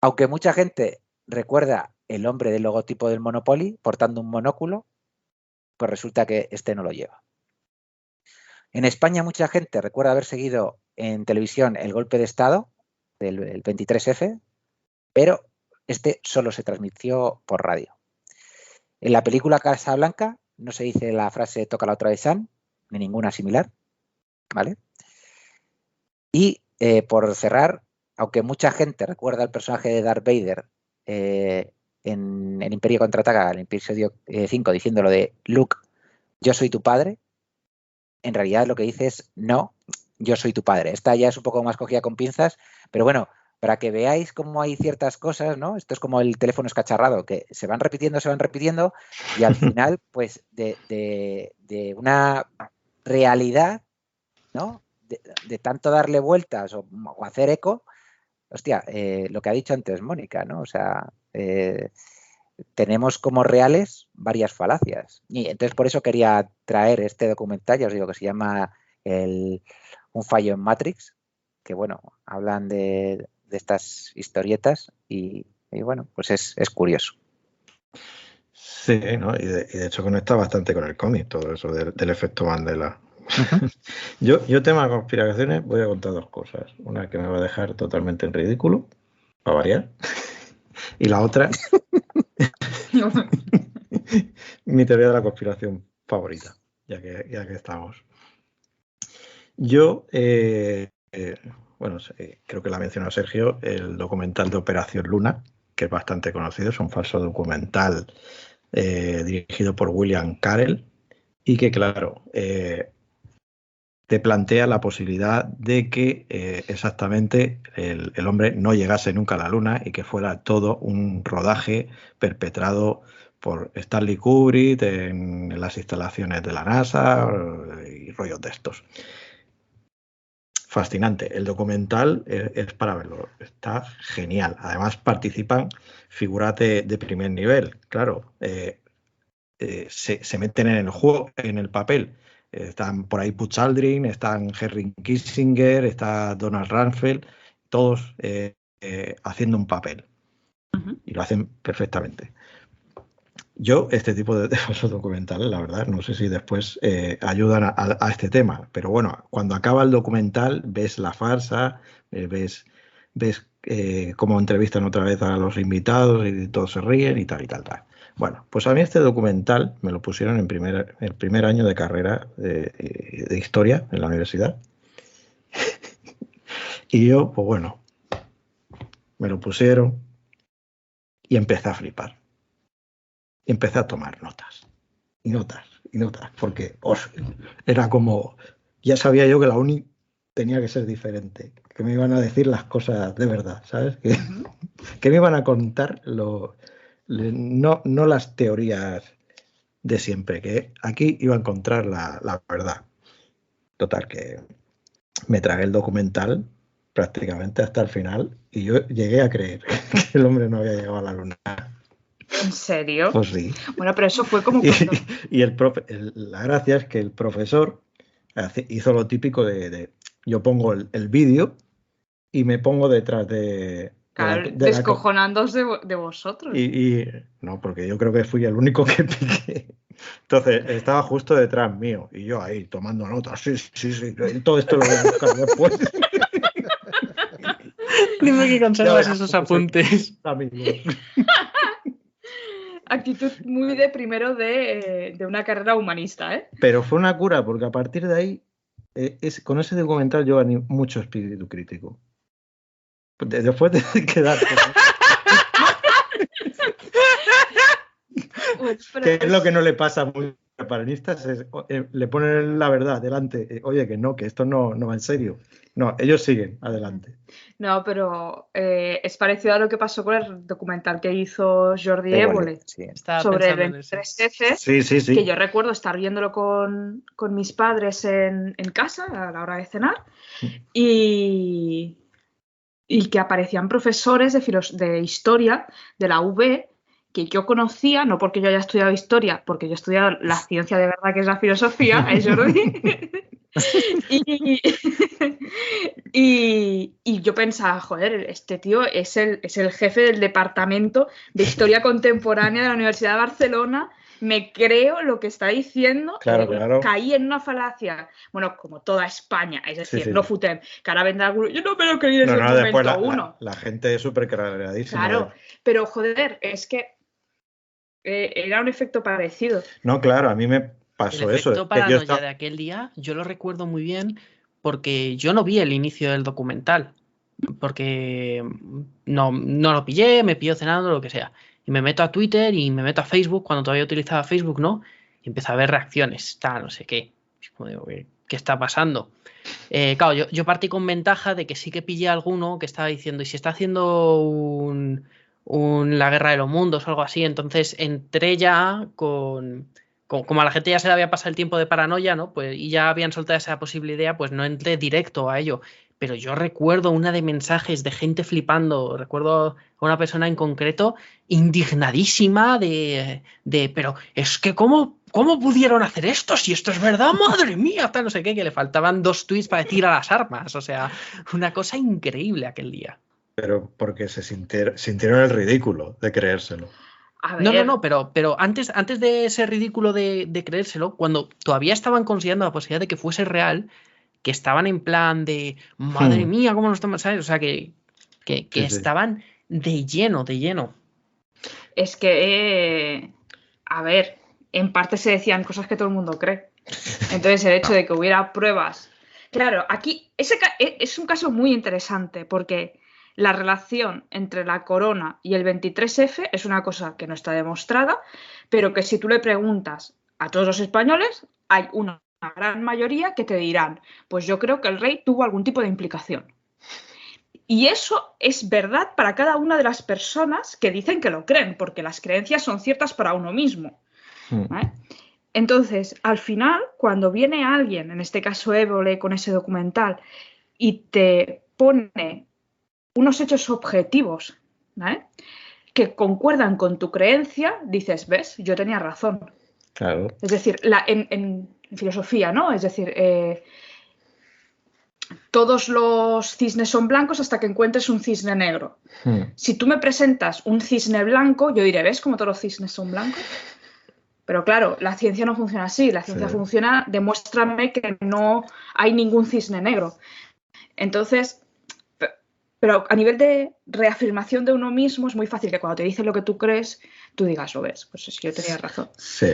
Aunque mucha gente recuerda el hombre del logotipo del Monopoly portando un monóculo, pues resulta que este no lo lleva. En España mucha gente recuerda haber seguido en televisión el golpe de Estado del 23F, pero este solo se transmitió por radio. En la película Casablanca no se dice la frase toca la otra de Sam, ni ninguna similar, ¿vale? Y por cerrar, aunque mucha gente recuerda al personaje de Darth Vader en el Imperio Contraataca, el episodio 5, diciéndolo de Luke, yo soy tu padre, en realidad lo que dice es no, yo soy tu padre. Esta ya es un poco más cogida con pinzas, pero bueno, para que veáis cómo hay ciertas cosas, ¿no? Esto es como el teléfono escacharrado, que se van repitiendo y al final, pues, de una realidad, ¿no? De tanto darle vueltas o hacer eco, hostia, lo que ha dicho antes Mónica, ¿no? O sea, tenemos como reales varias falacias. Y entonces por eso quería traer este documental, ya os digo que se llama Un fallo en Matrix, que bueno, hablan de estas historietas y bueno, pues es curioso. Sí, ¿no? Y de hecho conecta bastante con el cómic, todo eso del efecto Mandela. Yo tema de conspiraciones voy a contar dos cosas. Una que me va a dejar totalmente en ridículo, para variar. Y la otra, mi teoría de la conspiración favorita, ya que estamos. Yo, bueno, creo que la ha mencionado Sergio, el documental de Operación Luna, que es bastante conocido, es un falso documental dirigido por William Carell y que, claro, te plantea la posibilidad de que exactamente el hombre no llegase nunca a la Luna y que fuera todo un rodaje perpetrado por Stanley Kubrick en las instalaciones de la NASA y rollos de estos. Fascinante. El documental es para verlo. Está genial. Además participan figuras de primer nivel. Claro, se meten en el juego, en el papel. Están por ahí Buzz Aldrin, están Henry Kissinger, está Donald Rumsfeld, todos haciendo un papel. Y lo hacen perfectamente. Yo, este tipo de falsos documentales, la verdad, no sé si después ayudan a este tema, pero bueno, cuando acaba el documental ves la farsa, ves cómo entrevistan otra vez a los invitados y todos se ríen y tal y tal, tal. Bueno, pues a mí este documental me lo pusieron en el primer año de carrera de historia en la universidad. Y yo, pues bueno, me lo pusieron y empecé a flipar. Y empecé a tomar notas. Y notas, y notas. Porque era como... Ya sabía yo que la uni tenía que ser diferente. Que me iban a decir las cosas de verdad, ¿sabes? Que me iban a contar no las teorías de siempre. Que aquí iba a encontrar la verdad. Total, que me tragué el documental prácticamente hasta el final y yo llegué a creer que el hombre no había llegado a la luna. ¿En serio? Pues sí. Bueno, pero eso fue como cuando... Y la gracia es que el profesor hizo lo típico de yo pongo el vídeo y me pongo detrás de descojonándose de vosotros. Y no, porque yo creo que fui el único que piqué. Entonces, estaba justo detrás mío y yo ahí tomando notas. Sí. Todo esto lo voy a buscar después. Dime que conservas esos apuntes. Actitud muy de primero de una carrera humanista, ¿eh? Pero fue una cura, porque a partir de ahí, con ese documental yo gané mucho espíritu crítico. Después de quedar... ¿Qué es lo que no le pasa a muchos panelistas? Le ponen la verdad delante. Oye, que no, que esto no va en serio. No, ellos siguen adelante. No, pero es parecido a lo que pasó con el documental que hizo Jordi Évole sobre el 23F. Sí. Que yo recuerdo estar viéndolo con mis padres en casa a la hora de cenar y que aparecían profesores de historia de la UB que yo conocía, no porque yo haya estudiado historia, porque yo he estudiado la ciencia de verdad, que es la filosofía, es Jordi. y yo pensaba, joder, este tío es el jefe del departamento de historia contemporánea de la Universidad de Barcelona. Me creo lo que está diciendo. Claro. Caí en una falacia. Bueno, como toda España, es decir, no futem, que ahora vendrá alguno. Yo no me lo creí en ese momento uno. La gente es súper cargadísima. Claro, pero joder, es que era un efecto parecido. No, claro, a mí me pasó eso. El efecto paranoia de aquel día, yo lo recuerdo muy bien porque yo no vi el inicio del documental. Porque no lo pillé, me pilló cenando, lo que sea. Y me meto a Twitter y me meto a Facebook, cuando todavía utilizaba Facebook, ¿no? Y empiezo a ver reacciones, no sé qué. ¿Qué está pasando? Claro, yo partí con ventaja de que sí que pillé a alguno que estaba diciendo, ¿y si está haciendo la guerra de los mundos o algo así? Entonces entré ya como a la gente ya se le había pasado el tiempo de paranoia, ¿no? Pues, y ya habían soltado esa posible idea, pues no entré directo a ello. Pero yo recuerdo una de mensajes de gente flipando, recuerdo a una persona en concreto indignadísima pero es que ¿cómo pudieron hacer esto? Si esto es verdad, madre mía, tal no sé qué, que le faltaban 2 tweets para decir a las armas. O sea, una cosa increíble aquel día. Pero porque se sintieron el ridículo de creérselo. No, pero antes de ese ridículo de creérselo, cuando todavía estaban considerando la posibilidad de que fuese real, que estaban en plan de madre mía, ¿cómo nos estamos? ¿Sabes? O sea, que estaban de lleno. Es que, a ver, en parte se decían cosas que todo el mundo cree. Entonces, el hecho de que hubiera pruebas. Claro, aquí es un caso muy interesante porque la relación entre la corona y el 23F es una cosa que no está demostrada, pero que si tú le preguntas a todos los españoles, hay una gran mayoría que te dirán, pues yo creo que el rey tuvo algún tipo de implicación. Y eso es verdad para cada una de las personas que dicen que lo creen, porque las creencias son ciertas para uno mismo. ¿Vale? Entonces, al final, cuando viene alguien, en este caso Évole con ese documental, y te pone unos hechos objetivos, ¿vale?, que concuerdan con tu creencia, dices, ¿ves? Yo tenía razón. Claro. Es decir, en filosofía, ¿no? Es decir, todos los cisnes son blancos hasta que encuentres un cisne negro. Si tú me presentas un cisne blanco, yo diré, ¿ves cómo todos los cisnes son blancos? Pero claro, la ciencia no funciona así. La ciencia funciona, demuéstrame que no hay ningún cisne negro. Entonces, pero a nivel de reafirmación de uno mismo es muy fácil que cuando te dicen lo que tú crees, tú digas, lo ves, pues es que yo tenía razón. Sí.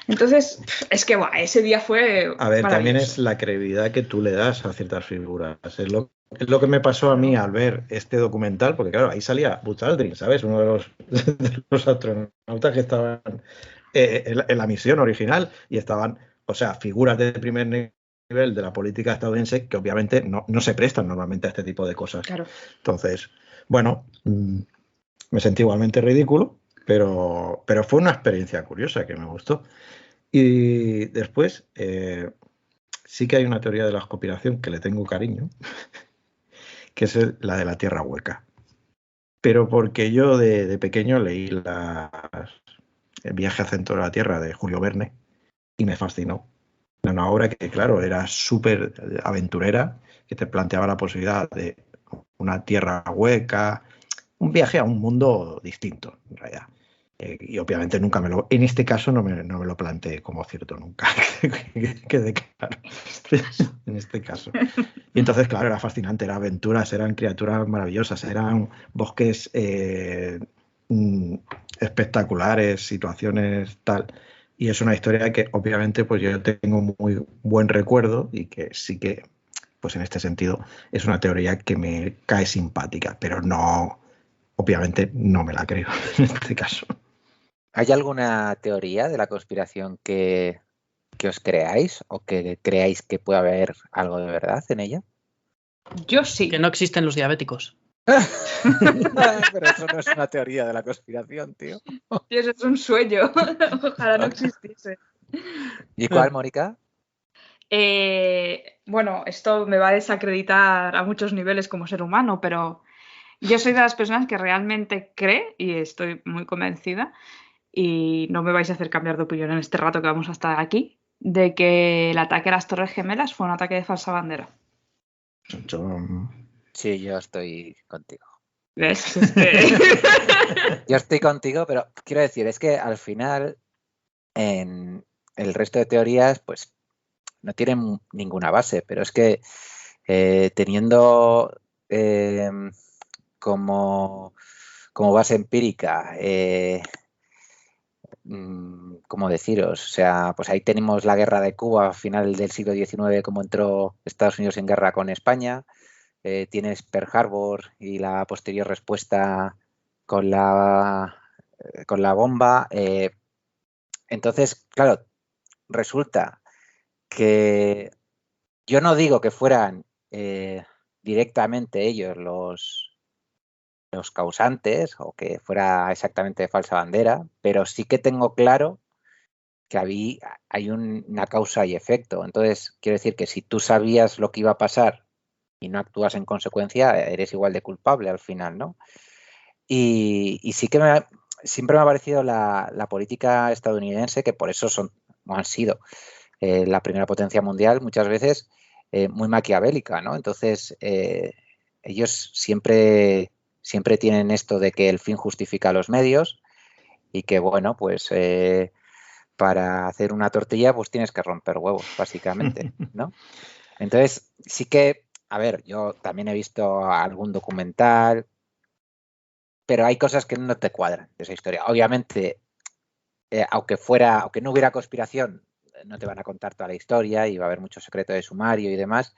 Entonces, es que ese día fue A ver, también es maravilloso. la credibilidad que tú le das a ciertas figuras. Es lo que me pasó a mí al ver este documental, porque claro, ahí salía Buzz Aldrin, ¿sabes? Uno de los astronautas que estaban en la misión original y estaban, o sea, figuras de primer nivel de la política estadounidense que obviamente no se prestan normalmente a este tipo de cosas. Claro. Entonces, bueno, me sentí igualmente ridículo, pero fue una experiencia curiosa que me gustó. Y después, sí que hay una teoría de la conspiración que le tengo cariño, que es la de la Tierra hueca. Pero porque yo de pequeño leí El viaje al centro de la Tierra de Julio Verne y me fascinó. Era una obra que, claro, era súper aventurera, que te planteaba la posibilidad de una Tierra hueca, un viaje a un mundo distinto, en realidad. Y obviamente nunca en este caso no me lo planteé como cierto nunca, quede claro, en este caso. Y entonces, claro, era fascinante, eran aventuras, eran criaturas maravillosas, eran bosques espectaculares, situaciones tal. Y es una historia que obviamente pues yo tengo muy buen recuerdo y que sí que, pues en este sentido, es una teoría que me cae simpática, pero no, obviamente no me la creo en este caso. ¿Hay alguna teoría de la conspiración que os creáis o que creáis que puede haber algo de verdad en ella? Yo sí. Que no existen los diabéticos. Pero eso no es una teoría de la conspiración, tío. Y eso es un sueño. Ojalá no existiese. ¿Y cuál, Mónica? Bueno, esto me va a desacreditar a muchos niveles como ser humano, pero yo soy de las personas que realmente cree, y estoy muy convencida, y no me vais a hacer cambiar de opinión en este rato que vamos a estar aquí, de que el ataque a las Torres Gemelas fue un ataque de falsa bandera. Sí, yo estoy contigo. ¿Ves? Yo estoy contigo, pero quiero decir, es que al final en el resto de teorías pues no tienen ninguna base, pero es que teniendo como base empírica, ¿cómo deciros? O sea, pues ahí tenemos la guerra de Cuba a final del siglo XIX, como entró Estados Unidos en guerra con España. Tienes Pearl Harbor y la posterior respuesta con la bomba. Entonces, claro, resulta que yo no digo que fueran directamente ellos los causantes o que fuera exactamente de falsa bandera, pero sí que tengo claro que hay una causa y efecto. Entonces, quiero decir que si tú sabías lo que iba a pasar y no actúas en consecuencia, eres igual de culpable al final, ¿no? Y sí que siempre me ha parecido la política estadounidense, que por eso han sido la primera potencia mundial, muchas veces muy maquiavélica, ¿no? Entonces, ellos siempre tienen esto de que el fin justifica los medios y que, bueno, pues para hacer una tortilla pues tienes que romper huevos, básicamente, ¿no? Entonces, sí que, a ver, yo también he visto algún documental, pero hay cosas que no te cuadran de esa historia. Obviamente, aunque no hubiera conspiración, no te van a contar toda la historia y va a haber mucho secreto de sumario y demás,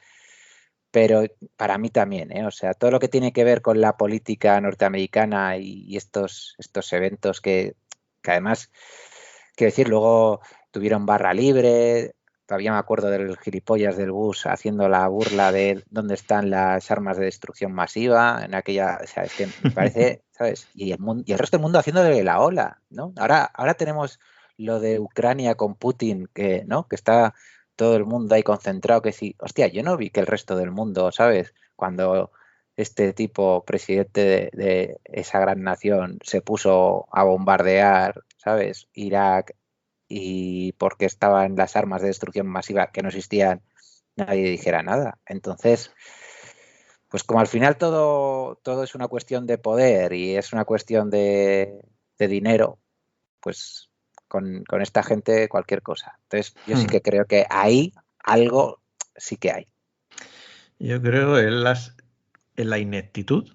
pero para mí también, o sea, todo lo que tiene que ver con la política norteamericana y estos eventos que además, quiero decir, luego tuvieron barra libre. Todavía me acuerdo del gilipollas del Bush haciendo la burla de dónde están las armas de destrucción masiva en aquella, o sea, es que me parece, ¿sabes? Y el resto del mundo haciéndole la ola, ¿no? Ahora tenemos lo de Ucrania con Putin, que, ¿no? Que está todo el mundo ahí concentrado, que sí, hostia, yo no vi que el resto del mundo, ¿sabes? Cuando este tipo, presidente de esa gran nación, se puso a bombardear, ¿sabes? Irak, y porque estaban las armas de destrucción masiva que no existían, nadie dijera nada. Entonces, pues como al final todo es una cuestión de poder y es una cuestión de dinero, pues con esta gente cualquier cosa. Entonces, yo sí que creo que ahí algo sí que hay. Yo creo en la ineptitud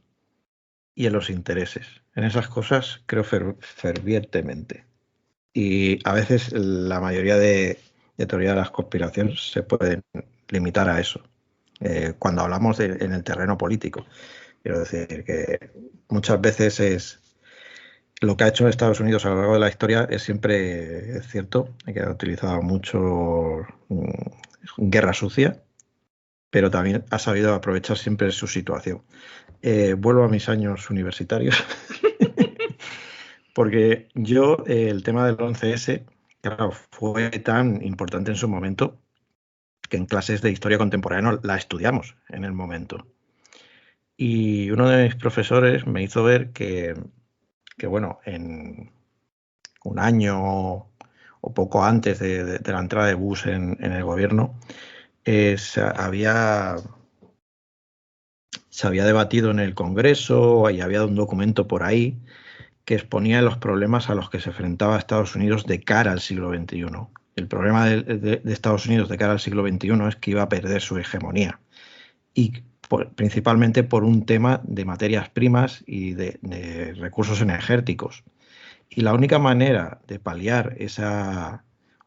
y en los intereses. En esas cosas creo fervientemente. Y a veces la mayoría de teorías de las conspiraciones se pueden limitar a eso. Cuando hablamos en el terreno político. Quiero decir que muchas veces es lo que ha hecho Estados Unidos a lo largo de la historia es siempre cierto, que ha utilizado mucho guerra sucia, pero también ha sabido aprovechar siempre su situación. Vuelvo a mis años universitarios, porque yo el tema del 11S, claro, fue tan importante en su momento que en clases de historia contemporánea la estudiamos en el momento. Y uno de mis profesores me hizo ver que bueno, en un año o poco antes de la entrada de Bush en el gobierno, se había debatido en el Congreso y había un documento por ahí que exponía los problemas a los que se enfrentaba Estados Unidos de cara al siglo XXI. El problema de Estados Unidos de cara al siglo XXI es que iba a perder su hegemonía. Y principalmente por un tema de materias primas y de recursos energéticos. Y la única manera de paliar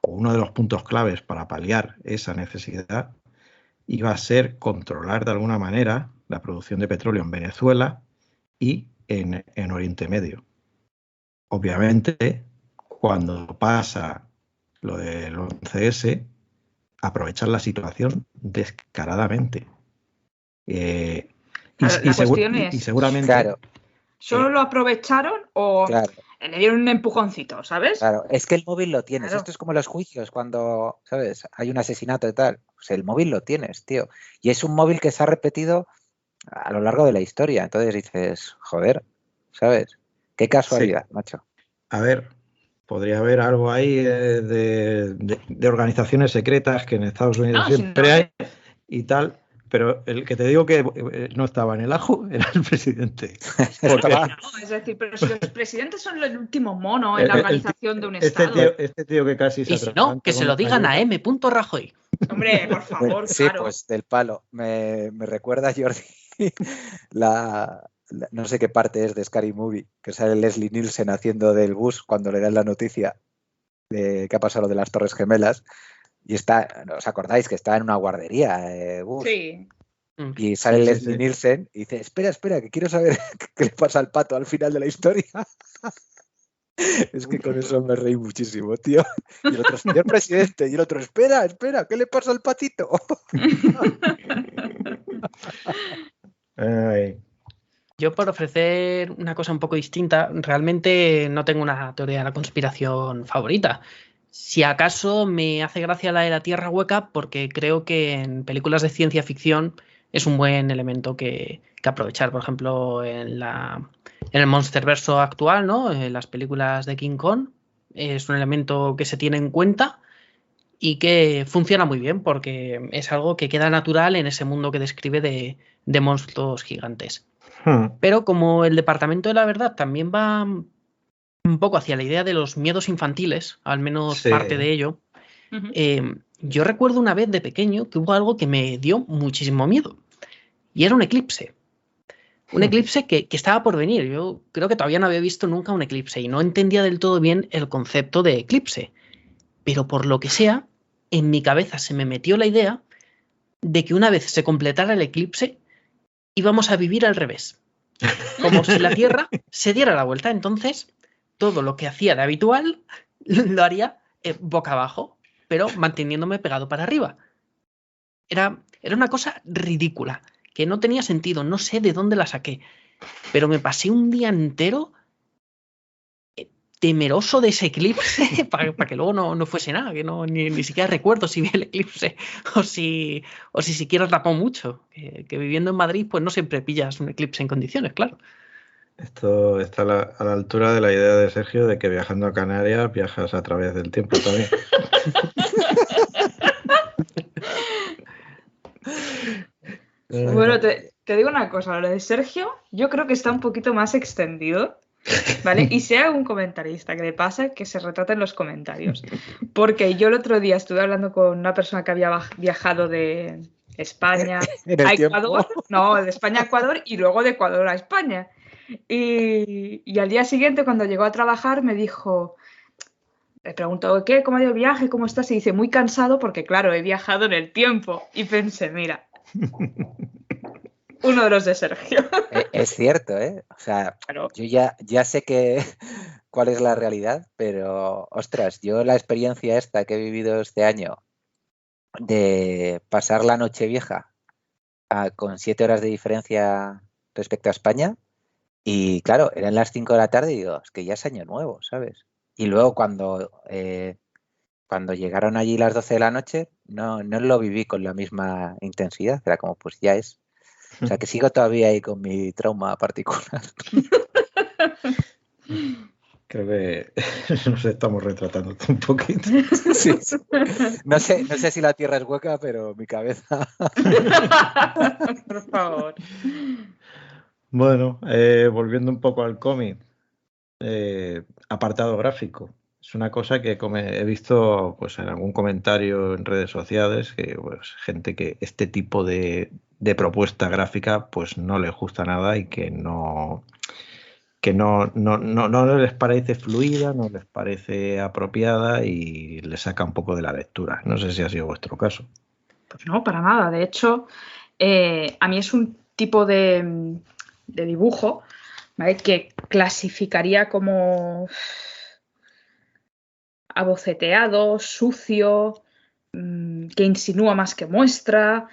o uno de los puntos claves para paliar esa necesidad, iba a ser controlar de alguna manera la producción de petróleo en Venezuela y en Oriente Medio. Obviamente, cuando pasa lo del 11S, aprovechar la situación descaradamente. Y seguramente... Claro. ¿Solo lo aprovecharon o le dieron un empujoncito, ¿sabes? Claro, es que el móvil lo tienes. Claro. Esto es como los juicios cuando, ¿sabes? Hay un asesinato y tal. Pues el móvil lo tienes, tío. Y es un móvil que se ha repetido a lo largo de la historia. Entonces dices, joder, ¿sabes? Qué casualidad, macho. A ver, podría haber algo ahí de organizaciones secretas que en Estados Unidos siempre hay y tal. Pero el que te digo que no estaba en el ajo era el presidente. Es decir, pero si los presidentes son el último mono en la organización de un Estado. Este tío que casi se y si no, que se lo digan a M. Rajoy. Hombre, por favor, sí, claro. Pues del palo. Me recuerda, Jordi, no sé qué parte es de Scary Movie, que sale Leslie Nielsen haciendo del bus cuando le dan la noticia de que ha pasado lo de las Torres Gemelas. Y ¿os acordáis que está en una guardería? Sí. Y sale Leslie Nielsen y dice, espera, que quiero saber qué le pasa al pato al final de la historia. Es que con eso me reí muchísimo, tío. Y el otro, señor presidente, y el otro, espera, ¿qué le pasa al patito? Yo, por ofrecer una cosa un poco distinta, realmente no tengo una teoría de la conspiración favorita. Si acaso me hace gracia la de la Tierra hueca porque creo que en películas de ciencia ficción es un buen elemento que aprovechar. Por ejemplo, en el Monsterverso actual, ¿no? En las películas de King Kong es un elemento que se tiene en cuenta y que funciona muy bien porque es algo que queda natural en ese mundo que describe de monstruos gigantes. Pero como el Departamento de la Verdad también va un poco hacia la idea de los miedos infantiles, al menos parte de ello. Yo recuerdo una vez de pequeño que hubo algo que me dio muchísimo miedo y era un eclipse. Un eclipse que estaba por venir. Yo creo que todavía no había visto nunca un eclipse y no entendía del todo bien el concepto de eclipse. Pero por lo que sea, en mi cabeza se me metió la idea de que una vez se completara el eclipse íbamos a vivir al revés. Como si la Tierra se diera la vuelta. Entonces todo lo que hacía de habitual lo haría boca abajo, pero manteniéndome pegado para arriba. Era una cosa ridícula, que no tenía sentido, no sé de dónde la saqué, pero me pasé un día entero temeroso de ese eclipse para que luego no fuese nada, que ni siquiera recuerdo si vi el eclipse o si siquiera tapó mucho, que viviendo en Madrid pues no siempre pillas un eclipse en condiciones, claro. Esto está a la altura de la idea de Sergio de que viajando a Canarias viajas a través del tiempo también. Bueno, te digo una cosa, lo de Sergio, yo creo que está un poquito más extendido, ¿vale? Y si hay algún comentarista que le pasa, que se retrate en los comentarios. Porque yo el otro día estuve hablando con una persona que había viajado de España a Ecuador, no, de España a Ecuador y luego de Ecuador a España. Y al día siguiente, cuando llegó a trabajar, me dijo, le preguntó, ¿qué? ¿Cómo ha ido el viaje? ¿Cómo estás? Y dice, muy cansado porque, claro, he viajado en el tiempo. Y pensé, mira, uno de los de Sergio. Es cierto, ¿eh? O sea, Claro. yo ya sé cuál es la realidad, pero, ostras, yo la experiencia esta que he vivido este año de pasar la Nochevieja con 7 horas de diferencia respecto a España, y claro, eran las 5 de la tarde y digo, es que ya es año nuevo, ¿sabes? Y luego cuando llegaron allí las 12 de la noche, no lo viví con la misma intensidad, era como, pues ya es. O sea, que sigo todavía ahí con mi trauma particular. Creo que nos estamos retratando un poquito. Sí. No sé si la tierra es hueca, pero mi cabeza... Por favor. Bueno, volviendo un poco al cómic, apartado gráfico. Es una cosa que he visto pues, en algún comentario en redes sociales, que pues, gente que este tipo de propuesta gráfica pues no les gusta nada y que no les parece fluida, no les parece apropiada y les saca un poco de la lectura. No sé si ha sido vuestro caso. Pues no, para nada. De hecho, a mí es un tipo de dibujo, ¿vale?, que clasificaría como aboceteado, sucio, que insinúa más que muestra.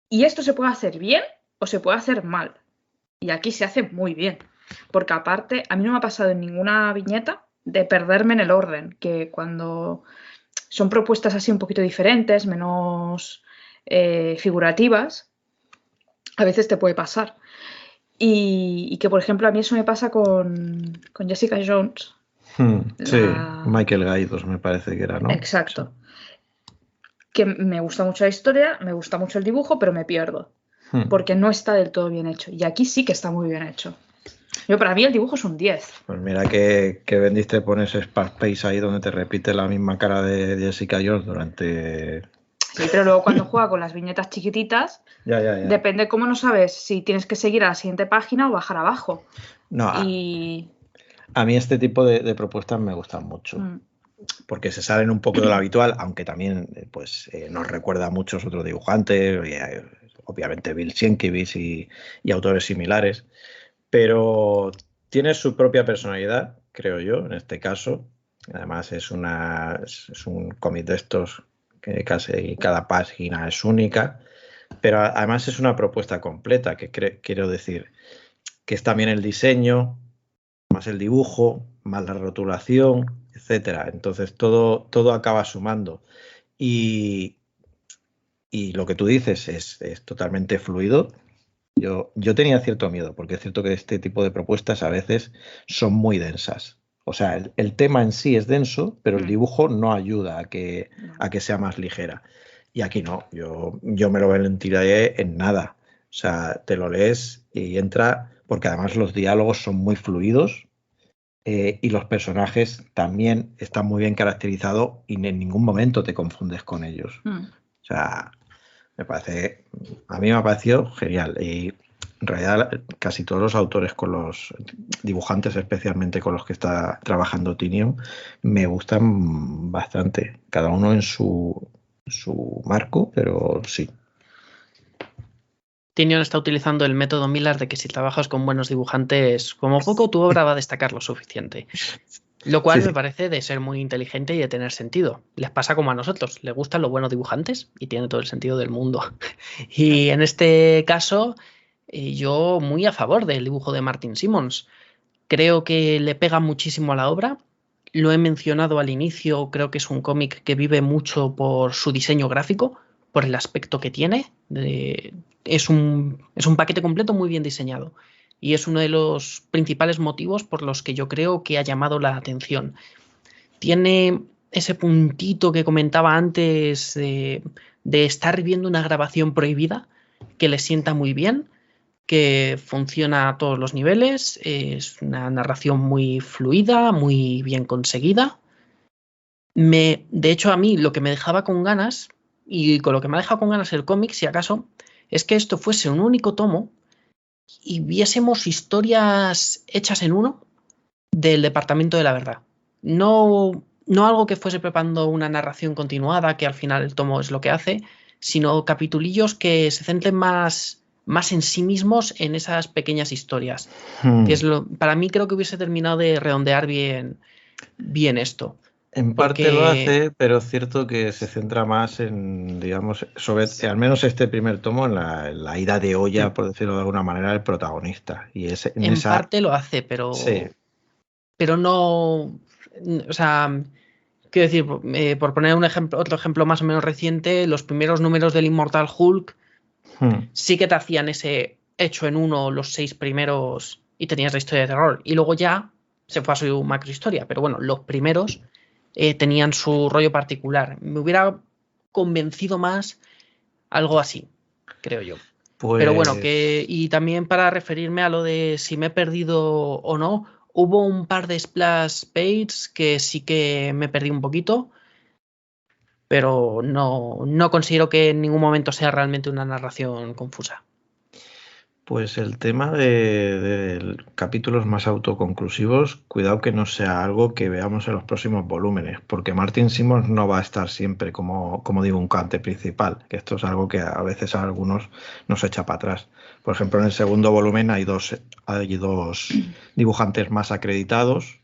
Y esto se puede hacer bien o se puede hacer mal. Y aquí se hace muy bien. Porque aparte, a mí no me ha pasado en ninguna viñeta de perderme en el orden, que cuando son propuestas así un poquito diferentes, menos figurativas, a veces te puede pasar. Y que, por ejemplo, a mí eso me pasa con Jessica Jones. Sí, Michael Gaidos me parece que era, ¿no? Exacto. Que me gusta mucho la historia, me gusta mucho el dibujo, pero me pierdo. Porque no está del todo bien hecho. Y aquí sí que está muy bien hecho. Para mí el dibujo es un 10. Pues mira que vendiste pones Space ahí donde te repite la misma cara de Jessica Jones durante... Sí, pero luego cuando juega con las viñetas chiquititas, ya. Depende cómo no sabes si tienes que seguir a la siguiente página o bajar abajo. No, a mí este tipo de propuestas me gustan mucho. Porque se salen un poco de lo habitual, aunque también pues, nos recuerda a muchos otros dibujantes, obviamente Bill Sienkiewicz y autores similares, pero tiene su propia personalidad, creo yo, en este caso. Además es un cómic de estos que casi cada página es única, pero además es una propuesta completa, que quiero decir que es también el diseño, más el dibujo, más la rotulación, etcétera. Entonces todo acaba sumando. Y lo que tú dices es totalmente fluido. Yo tenía cierto miedo, porque es cierto que este tipo de propuestas a veces son muy densas. O sea, el tema en sí es denso, pero el dibujo no ayuda a que sea más ligera. Y aquí no, yo me lo ventilé en nada. O sea, te lo lees y entra, porque además los diálogos son muy fluidos y los personajes también están muy bien caracterizados y en ningún momento te confundes con ellos. O sea, a mí me ha parecido genial. Y en realidad casi todos los autores, con los dibujantes especialmente con los que está trabajando Tynion, me gustan bastante. Cada uno en su marco, pero sí. Tynion está utilizando el método Millar de que si trabajas con buenos dibujantes, como poco tu obra va a destacar lo suficiente. Lo cual me parece de ser muy inteligente y de tener sentido. Les pasa como a nosotros, les gustan los buenos dibujantes y tiene todo el sentido del mundo. Y en este caso, yo muy a favor del dibujo de Martin Simmons. Creo que le pega muchísimo a la obra. Lo he mencionado al inicio, creo que es un cómic que vive mucho por su diseño gráfico, por el aspecto que tiene. Es un paquete completo muy bien diseñado. Y es uno de los principales motivos por los que yo creo que ha llamado la atención. Tiene ese puntito que comentaba antes de estar viendo una grabación prohibida, que le sienta muy bien, que funciona a todos los niveles, es una narración muy fluida, muy bien conseguida. De hecho, a mí lo que me dejaba con ganas, y con lo que me ha dejado con ganas el cómic, si acaso, es que esto fuese un único tomo y viésemos historias hechas en uno del Departamento de la Verdad. No algo que fuese preparando una narración continuada, que al final el tomo es lo que hace, sino capitulillos que se centren más en sí mismos en esas pequeñas historias. Que para mí creo que hubiese terminado de redondear bien esto. En parte lo hace, pero es cierto que se centra más en, digamos, al menos este primer tomo, en la ida de olla, por decirlo de alguna manera, del protagonista. Y en parte lo hace, pero... Sí. Pero no... O sea, quiero decir, por poner otro ejemplo más o menos reciente, los primeros números del Immortal Hulk sí que te hacían ese hecho en uno, los 6 primeros, y tenías la historia de terror. Y luego ya se fue a su macro historia. Pero bueno, los primeros tenían su rollo particular. Me hubiera convencido más algo así, creo yo. Pues... Pero bueno, y también para referirme a lo de si me he perdido o no, hubo un par de splash pages que sí que me perdí un poquito, pero no considero que en ningún momento sea realmente una narración confusa. Pues el tema de capítulos más autoconclusivos, cuidado que no sea algo que veamos en los próximos volúmenes, porque Martin Simmons no va a estar siempre como dibujante principal, que esto es algo que a veces a algunos nos echa para atrás. Por ejemplo, en el segundo volumen hay dos dibujantes más acreditados,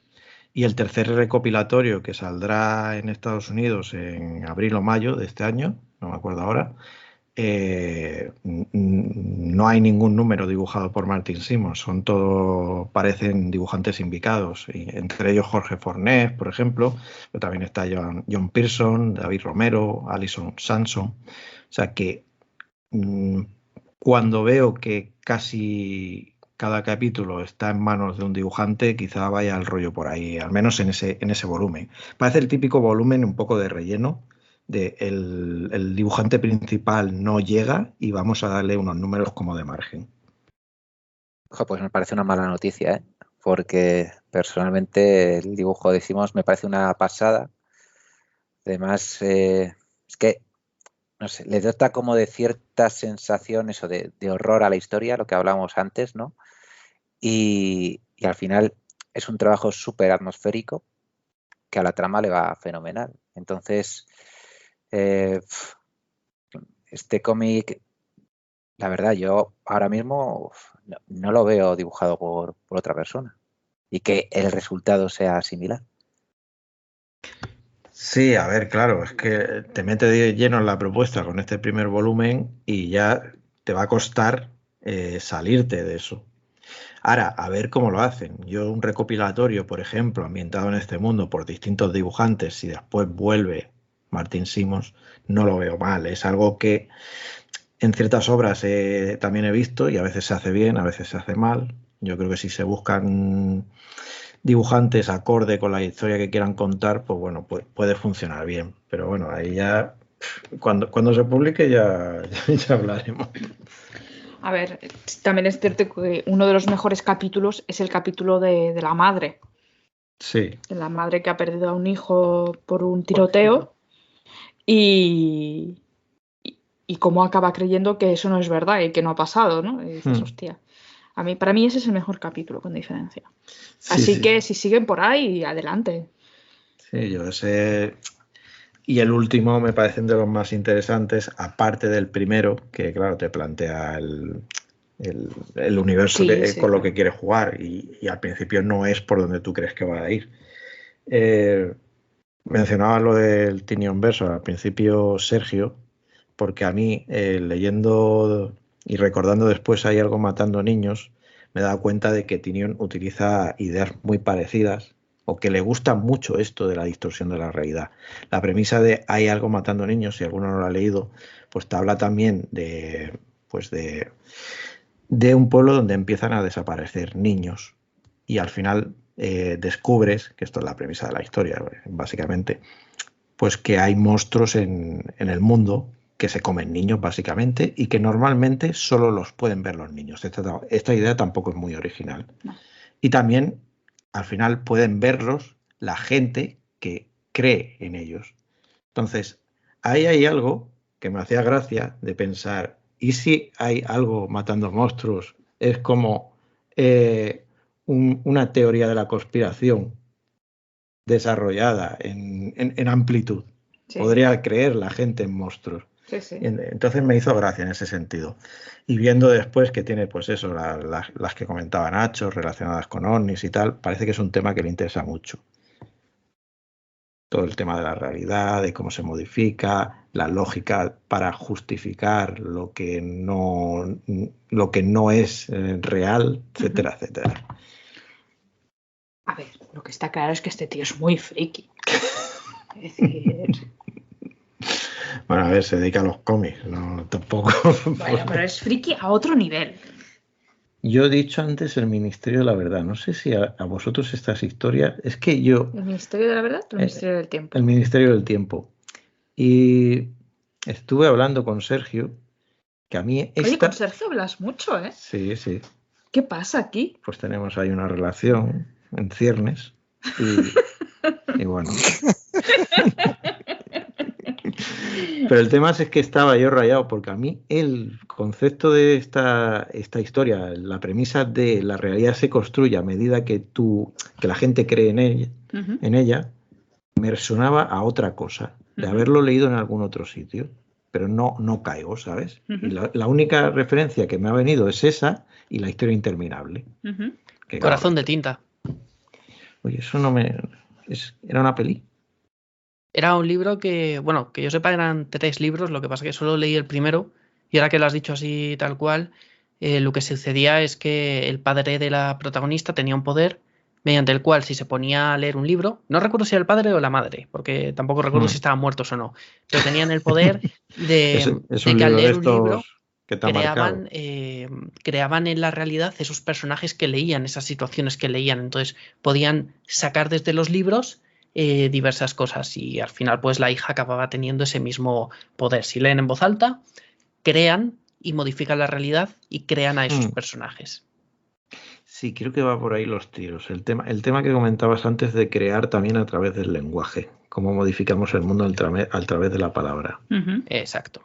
y el tercer recopilatorio, que saldrá en Estados Unidos en abril o mayo de este año, no me acuerdo ahora, no hay ningún número dibujado por Martin Simmons, parecen dibujantes invitados, y entre ellos Jorge Fornés, por ejemplo, pero también está John Pearson, David Romero, Alison Sanson. O sea que cuando veo que casi cada capítulo está en manos de un dibujante, quizá vaya el rollo por ahí, al menos en ese volumen. Parece el típico volumen un poco de relleno, el dibujante principal no llega y vamos a darle unos números como de margen. Pues me parece una mala noticia, porque personalmente el dibujo de Simmons me parece una pasada. Además, es que, no sé, le dota como de ciertas sensaciones o de horror a la historia, lo que hablábamos antes, ¿no? Y al final es un trabajo súper atmosférico que a la trama le va fenomenal. Entonces, este cómic, la verdad, yo ahora mismo no lo veo dibujado por otra persona y que el resultado sea similar. Sí, a ver, claro, es que te mete de lleno en la propuesta con este primer volumen y ya te va a costar salirte de eso. Ahora, a ver cómo lo hacen. Yo un recopilatorio, por ejemplo, ambientado en este mundo por distintos dibujantes y después vuelve Martin Simmons, no lo veo mal. Es algo que en ciertas obras también he visto y a veces se hace bien, a veces se hace mal. Yo creo que si se buscan dibujantes acorde con la historia que quieran contar, pues bueno, puede funcionar bien. Pero bueno, ahí ya, cuando se publique ya hablaremos. A ver, también es cierto que uno de los mejores capítulos es el capítulo de la madre. Sí. La madre que ha perdido a un hijo por un tiroteo y cómo acaba creyendo que eso no es verdad y que no ha pasado, ¿no? Y dices, hostia. Para mí ese es el mejor capítulo, con diferencia. Sí, así que si siguen por ahí, adelante. Sí, yo sé. Y el último me parecen de los más interesantes, aparte del primero, que claro, te plantea el universo con lo que quieres jugar y al principio no es por donde tú crees que va a ir. Mencionaba lo del Tinion Verso al principio, Sergio, porque a mí, leyendo y recordando después Hay algo matando niños, me he dado cuenta de que Tinion utiliza ideas muy parecidas, o que le gusta mucho esto de la distorsión de la realidad. La premisa de Hay algo matando niños, si alguno no lo ha leído, pues te habla también de un pueblo donde empiezan a desaparecer niños y al final descubres, que esto es la premisa de la historia básicamente, pues que hay monstruos en el mundo que se comen niños básicamente y que normalmente solo los pueden ver los niños. Esta idea tampoco es muy original. No. Y también al final pueden verlos la gente que cree en ellos. Entonces, ahí hay algo que me hacía gracia de pensar, ¿y si hay algo matando monstruos? Es como una teoría de la conspiración desarrollada en amplitud. Sí. Podría creer la gente en monstruos. Sí, sí. Entonces me hizo gracia en ese sentido. Y viendo después que tiene, pues eso, las que comentaba Nacho, relacionadas con ovnis y tal, parece que es un tema que le interesa mucho. Todo el tema de la realidad, de cómo se modifica, la lógica para justificar lo que no es real, etcétera, etcétera. A ver, lo que está claro es que este tío es muy friki. Es decir... Bueno, a ver, se dedica a los cómics, no tampoco. Bueno, pero es friki a otro nivel. Yo he dicho antes el Ministerio de la Verdad. No sé si a vosotros estas historias... Es que yo... ¿El Ministerio de la Verdad o el Ministerio del Tiempo? El Ministerio del Tiempo. Y estuve hablando con Sergio, que a mí... Oye, con Sergio hablas mucho, ¿eh? Sí, sí. ¿Qué pasa aquí? Pues tenemos ahí una relación en ciernes. Y bueno... Pero el tema es que estaba yo rayado, porque a mí el concepto de esta historia, la premisa de la realidad se construye a medida que la gente cree en ella, me resonaba a otra cosa, de haberlo leído en algún otro sitio, pero no caigo, ¿sabes? Y la única referencia que me ha venido es esa y la historia interminable. Que, Corazón de tinta. Oye, eso no me... ¿Era una peli? Era un libro que, bueno, que yo sepa eran 3 libros, lo que pasa es que solo leí el primero y ahora que lo has dicho así tal cual, lo que sucedía es que el padre de la protagonista tenía un poder mediante el cual si se ponía a leer un libro, no recuerdo si era el padre o la madre, porque tampoco recuerdo si estaban muertos o no, pero tenían el poder de que al leer un libro que te creaban en la realidad esos personajes que leían, esas situaciones que leían, entonces podían sacar desde los libros diversas cosas y al final pues la hija acababa teniendo ese mismo poder. Si leen en voz alta, crean y modifican la realidad y crean a esos personajes. Sí, creo que va por ahí los tiros. El tema que comentabas antes de crear también a través del lenguaje, cómo modificamos el mundo a través de la palabra. Exacto.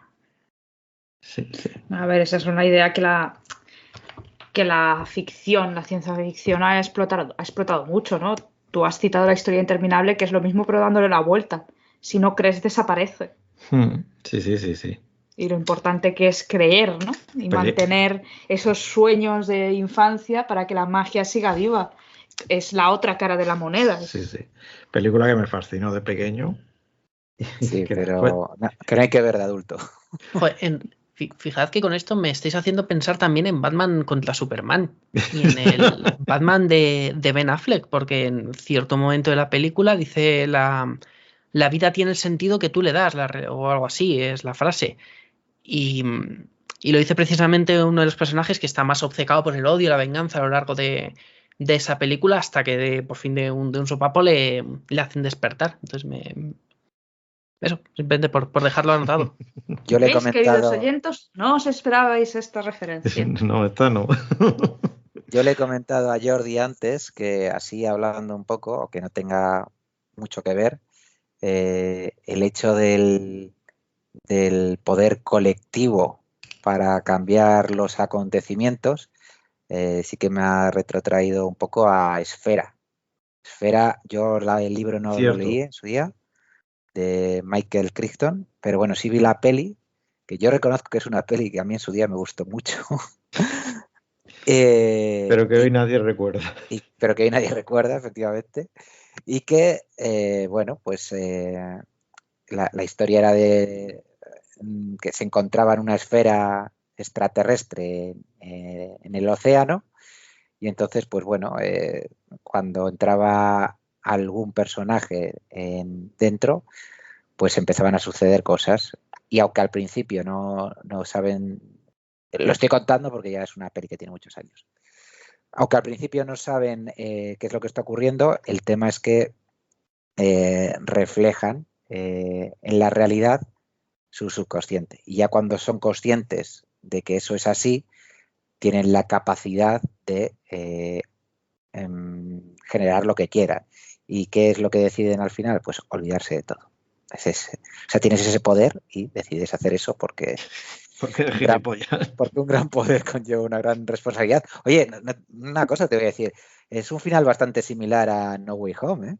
Sí. A ver, esa es una idea que la ficción, la ciencia ficción ha explotado mucho, ¿no? Tú has citado la historia interminable, que es lo mismo pero dándole la vuelta. Si no crees, desaparece. Sí. Y lo importante que es creer, ¿no? Y mantener esos sueños de infancia para que la magia siga viva. Es la otra cara de la moneda. Sí. Película que me fascinó de pequeño. Sí, pero que no hay que ver de adulto. Joder, fijad que con esto me estáis haciendo pensar también en Batman contra Superman y en el Batman de Ben Affleck, porque en cierto momento de la película dice la vida tiene el sentido que tú le das, o algo así, es la frase. Y lo dice precisamente uno de los personajes que está más obcecado por el odio y la venganza a lo largo de esa película hasta que por fin de un sopapo le hacen despertar. Entonces eso, simplemente por dejarlo anotado. Yo le he ¿Veis, comentado, queridos oyentes? No os esperabais esta referencia. No, esta no. Yo le he comentado a Jordi antes que así hablando un poco, o que no tenga mucho que ver, el hecho del poder colectivo para cambiar los acontecimientos sí que me ha retrotraído un poco a Esfera. Esfera, yo el libro no lo leí en su día, de Michael Crichton, pero bueno, sí vi la peli, que yo reconozco que es una peli que a mí en su día me gustó mucho. Pero que hoy nadie recuerda. Pero que hoy nadie recuerda, efectivamente. Y que, bueno, pues la historia era de que se encontraba en una esfera extraterrestre en el océano y entonces, pues bueno, cuando entraba algún personaje dentro, pues empezaban a suceder cosas. Y aunque al principio no saben, lo estoy contando porque ya es una peli que tiene muchos años. Aunque al principio no saben qué es lo que está ocurriendo, el tema es que reflejan en la realidad su subconsciente. Y ya cuando son conscientes de que eso es así, tienen la capacidad de generar lo que quieran. ¿Y qué es lo que deciden al final? Pues olvidarse de todo. O sea, tienes ese poder y decides hacer eso porque eres gilipollas. Porque un gran poder conlleva una gran responsabilidad. Oye, una cosa te voy a decir. Es un final bastante similar a No Way Home, ¿eh?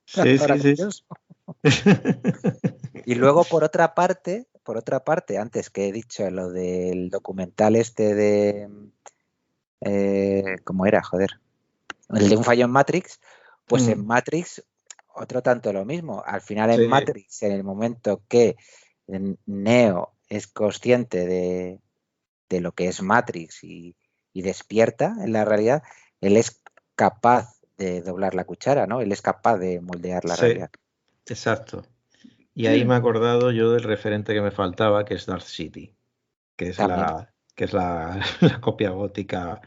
Sí, sí. Y luego, por otra parte, antes que he dicho lo del documental este de... ¿cómo era? Joder. El de un fallo en Matrix. Pues en Matrix, otro tanto lo mismo. Al final en Matrix, en el momento que Neo es consciente de lo que es Matrix y despierta en la realidad, él es capaz de doblar la cuchara, ¿no? Él es capaz de moldear la realidad. Exacto. Y ahí me he acordado yo del referente que me faltaba, que es Dark City, que es la copia gótica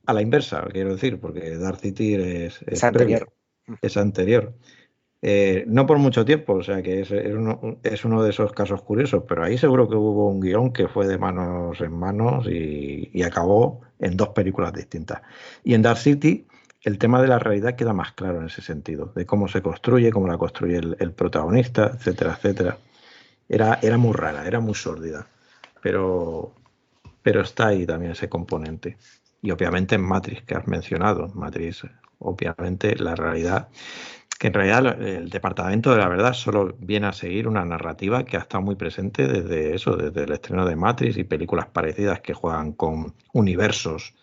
a la inversa, quiero decir, porque Dark City es anterior. Es anterior. No por mucho tiempo, o sea que es uno de esos casos curiosos, pero ahí seguro que hubo un guión que fue de manos en manos y acabó en 2 películas distintas. Y en Dark City el tema de la realidad queda más claro en ese sentido, de cómo se construye, cómo la construye el protagonista, etcétera, etcétera. Era muy rara, era muy sórdida, pero está ahí también ese componente. Y obviamente en Matrix, que has mencionado, Matrix, obviamente la realidad, que en realidad el Departamento de la Verdad solo viene a seguir una narrativa que ha estado muy presente desde el estreno de Matrix y películas parecidas que juegan con universos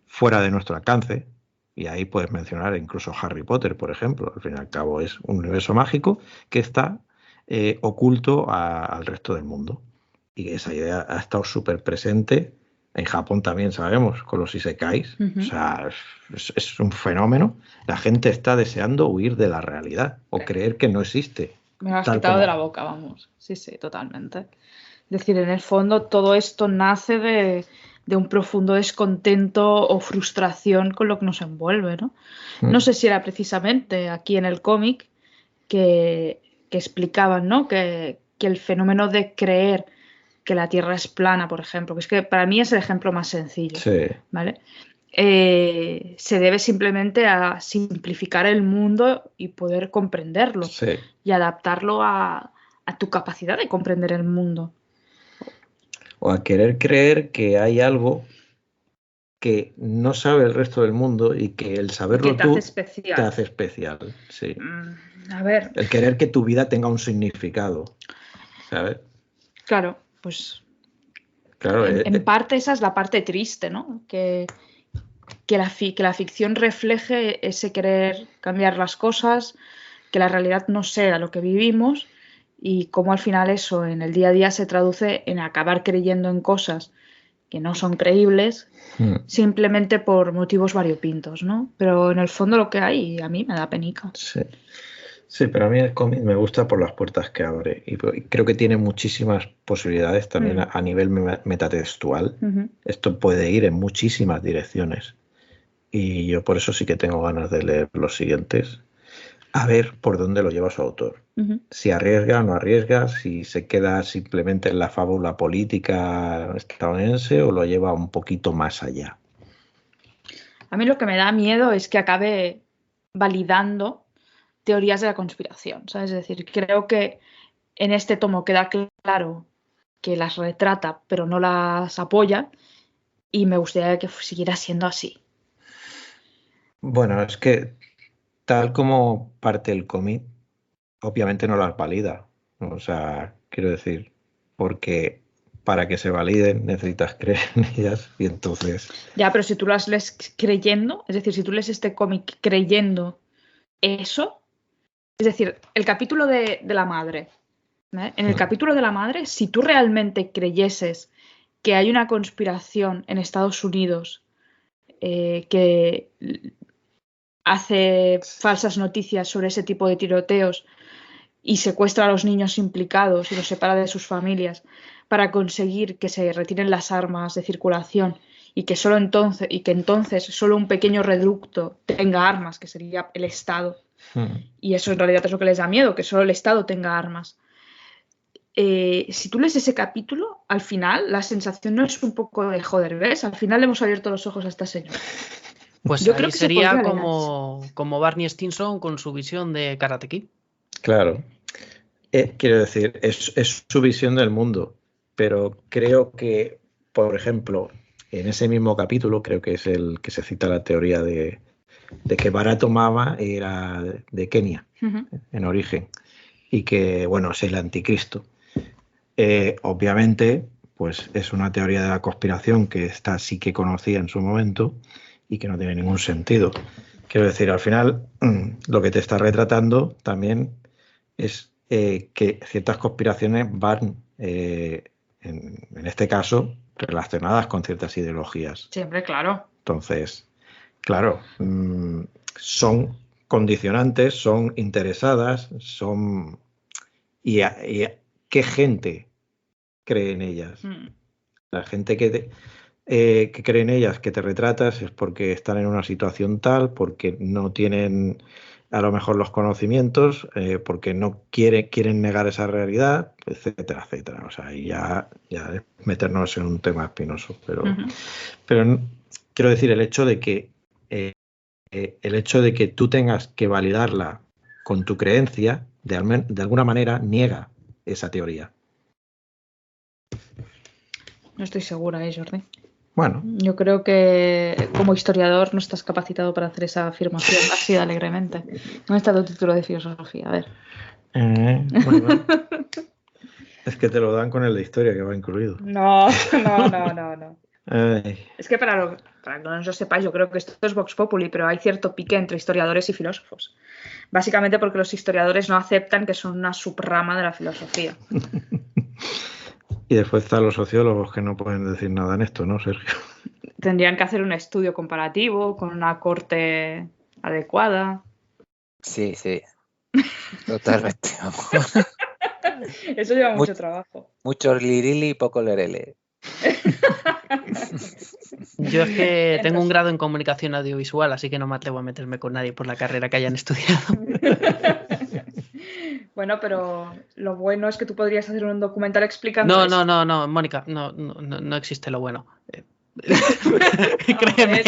fuera de nuestro alcance. Y ahí puedes mencionar incluso Harry Potter, por ejemplo. Al fin y al cabo es un universo mágico que está oculto al resto del mundo. Y esa idea ha estado súper presente. En Japón también sabemos, con los isekais. O sea, es un fenómeno. La gente está deseando huir de la realidad o creer que no existe. Me lo has quitado de la boca, vamos. Sí, totalmente. Es decir, en el fondo todo esto nace de un profundo descontento o frustración con lo que nos envuelve, ¿no? No sé si era precisamente aquí en el cómic que explicaban, ¿no? Que el fenómeno de creer que la Tierra es plana, por ejemplo, que es que para mí es el ejemplo más sencillo, ¿vale? Se debe simplemente a simplificar el mundo y poder comprenderlo y adaptarlo a tu capacidad de comprender el mundo. O a querer creer que hay algo que no sabe el resto del mundo y que el saberlo te hace especial. Te hace especial, sí. A ver. El querer que tu vida tenga un significado, ¿sabes? Claro, pues claro, en parte esa es la parte triste, ¿no? Que la ficción refleje ese querer cambiar las cosas, que la realidad no sea lo que vivimos y cómo al final eso en el día a día se traduce en acabar creyendo en cosas que no son creíbles simplemente por motivos variopintos, ¿no? Pero en el fondo lo que hay a mí me da penica. Sí, pero a mí el cómic me gusta por las puertas que abre y creo que tiene muchísimas posibilidades también a nivel metatextual. Esto puede ir en muchísimas direcciones y yo por eso sí que tengo ganas de leer los siguientes, a ver por dónde lo lleva su autor. Si arriesga o no arriesga, si se queda simplemente en la fábula política estadounidense o lo lleva un poquito más allá. A mí lo que me da miedo es que acabe validando teorías de la conspiración, ¿sabes? Es decir, creo que en este tomo queda claro que las retrata pero no las apoya y me gustaría que siguiera siendo así. Bueno, es que tal como parte el cómic, obviamente no las valida. O sea, quiero decir, porque para que se validen necesitas creer en ellas y entonces... Ya, pero si tú las lees creyendo, es decir, si tú lees este cómic creyendo eso, es decir, el capítulo de la madre, ¿vale? En el capítulo de la madre, si tú realmente creyeses que hay una conspiración en Estados Unidos que hace falsas noticias sobre ese tipo de tiroteos y secuestra a los niños implicados y los separa de sus familias para conseguir que se retiren las armas de circulación y que entonces solo un pequeño reducto tenga armas, que sería el Estado. Y eso en realidad es lo que les da miedo, que solo el Estado tenga armas. si tú lees ese capítulo, al final la sensación no es un poco de joder, ¿ves? Al final le hemos abierto los ojos a esta señora. Pues Yo ahí creo que sería como Barney Stinson con su visión de Karate Kid. Claro. Quiero decir, es su visión del mundo, pero creo que, por ejemplo, en ese mismo capítulo, creo que es el que se cita la teoría de que Barack Obama era de Kenia, en origen, y que, bueno, es el anticristo. Obviamente, pues es una teoría de la conspiración que esta sí que conocía en su momento y que no tiene ningún sentido. Quiero decir, al final, lo que te está retratando también es que ciertas conspiraciones van, en este caso, relacionadas con ciertas ideologías. Siempre, claro. Entonces, claro, son condicionantes, son interesadas, son... ¿Y qué gente cree en ellas? La gente que cree en ellas, que te retratas, es porque están en una situación tal, porque no tienen a lo mejor los conocimientos, porque no quieren negar esa realidad, etcétera, etcétera. O sea, y ya es meternos en un tema espinoso. Pero quiero decir, el hecho de que tú tengas que validarla con tu creencia, de alguna manera niega esa teoría. No estoy segura, Jordi. Bueno. Yo creo que como historiador no estás capacitado para hacer esa afirmación así de alegremente. ¿Dónde está tu título de filosofía? A ver. Bueno. Es que te lo dan con el de historia que va incluido. No. Ay. Es que para que no lo sepáis, yo creo que esto es Vox Populi, pero hay cierto pique entre historiadores y filósofos. Básicamente porque los historiadores no aceptan que son una subrama de la filosofía. Y después están los sociólogos que no pueden decir nada en esto, ¿no, Sergio? Tendrían que hacer un estudio comparativo con una corte adecuada. Sí. Totalmente. Eso lleva mucho trabajo. Mucho lirili y poco lerele. Yo es que tengo un grado en comunicación audiovisual, así que no me atrevo a meterme con nadie por la carrera que hayan estudiado. Bueno, pero lo bueno es que tú podrías hacer un documental explicando eso. No, Mónica, no existe lo bueno. Créeme.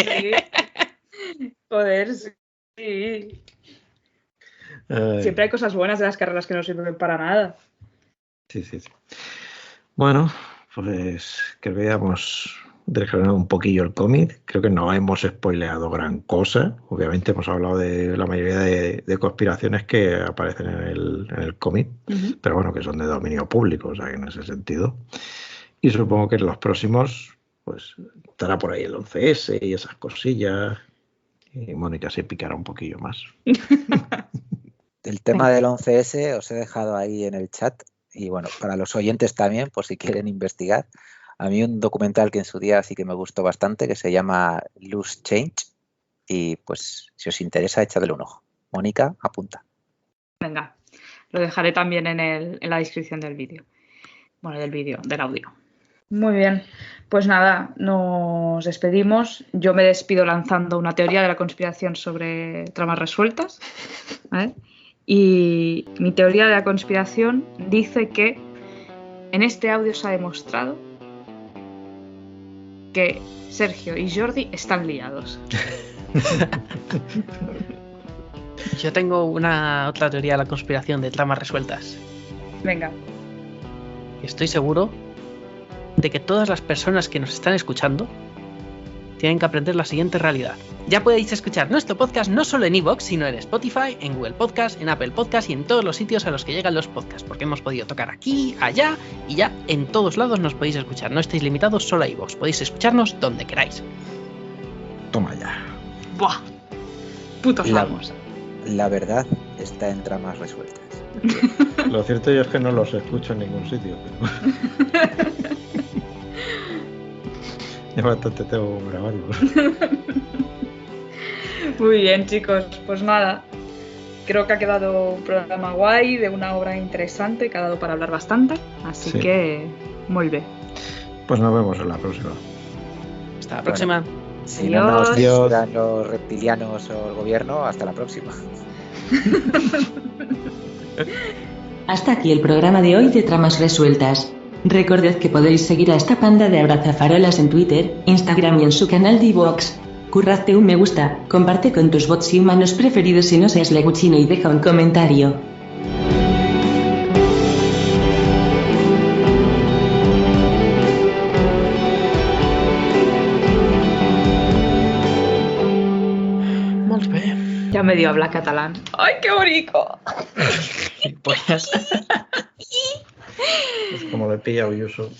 Joder, sí. Siempre hay cosas buenas de las carreras que no sirven para nada. Sí. Bueno, pues que veamos desgranado un poquillo el cómic. Creo que no hemos spoileado gran cosa. Obviamente hemos hablado de la mayoría de conspiraciones que aparecen en el cómic, pero bueno, que son de dominio público, o sea que en ese sentido. Y supongo que en los próximos, pues estará por ahí el 11S y esas cosillas. Y Mónica se picará un poquillo más. El tema del 11S os he dejado ahí en el chat. Y bueno, para los oyentes también, por si quieren investigar. A mí un documental que en su día sí que me gustó bastante, que se llama Loose Change. Y pues si os interesa, echadle un ojo. Mónica, apunta. Venga, lo dejaré también en la descripción del vídeo. Bueno, del audio. Muy bien, pues nada, nos despedimos. Yo me despido lanzando una teoría de la conspiración sobre tramas resueltas, ¿vale? Y mi teoría de la conspiración dice que en este audio se ha demostrado que Sergio y Jordi están liados. Yo tengo otra teoría de la conspiración de tramas resueltas. Venga. Estoy seguro de que todas las personas que nos están escuchando tienen que aprender la siguiente realidad. Ya podéis escuchar nuestro podcast no solo en iVoox, sino en Spotify, en Google Podcast, en Apple Podcast y en todos los sitios a los que llegan los podcasts, porque hemos podido tocar aquí, allá y ya en todos lados nos podéis escuchar. No estáis limitados solo a iVoox, podéis escucharnos donde queráis. Toma ya. ¡Buah! Putos amos. La verdad está en tramas resueltas. Lo cierto es que no los escucho en ningún sitio. Pero... es bastante tengo que grabarlos. Muy bien, chicos, pues nada. Creo que ha quedado un programa guay, de una obra interesante, que ha dado para hablar bastante. Así que, muy bien. Pues nos vemos en la próxima. Hasta la próxima. Si no nos censuran los reptilianos o el gobierno, hasta la próxima. Hasta aquí el programa de hoy de Tramas Resueltas. Recordad que podéis seguir a esta panda de abrazafarolas en Twitter, Instagram y en su canal de iVoox. Curradte un me gusta, comparte con tus bots y humanos preferidos si no seas leguchino y deja un comentario. Molt bé. Ya me dio hablar catalán. ¡Ay, qué bonito! Pues Como le pilla Uyuso.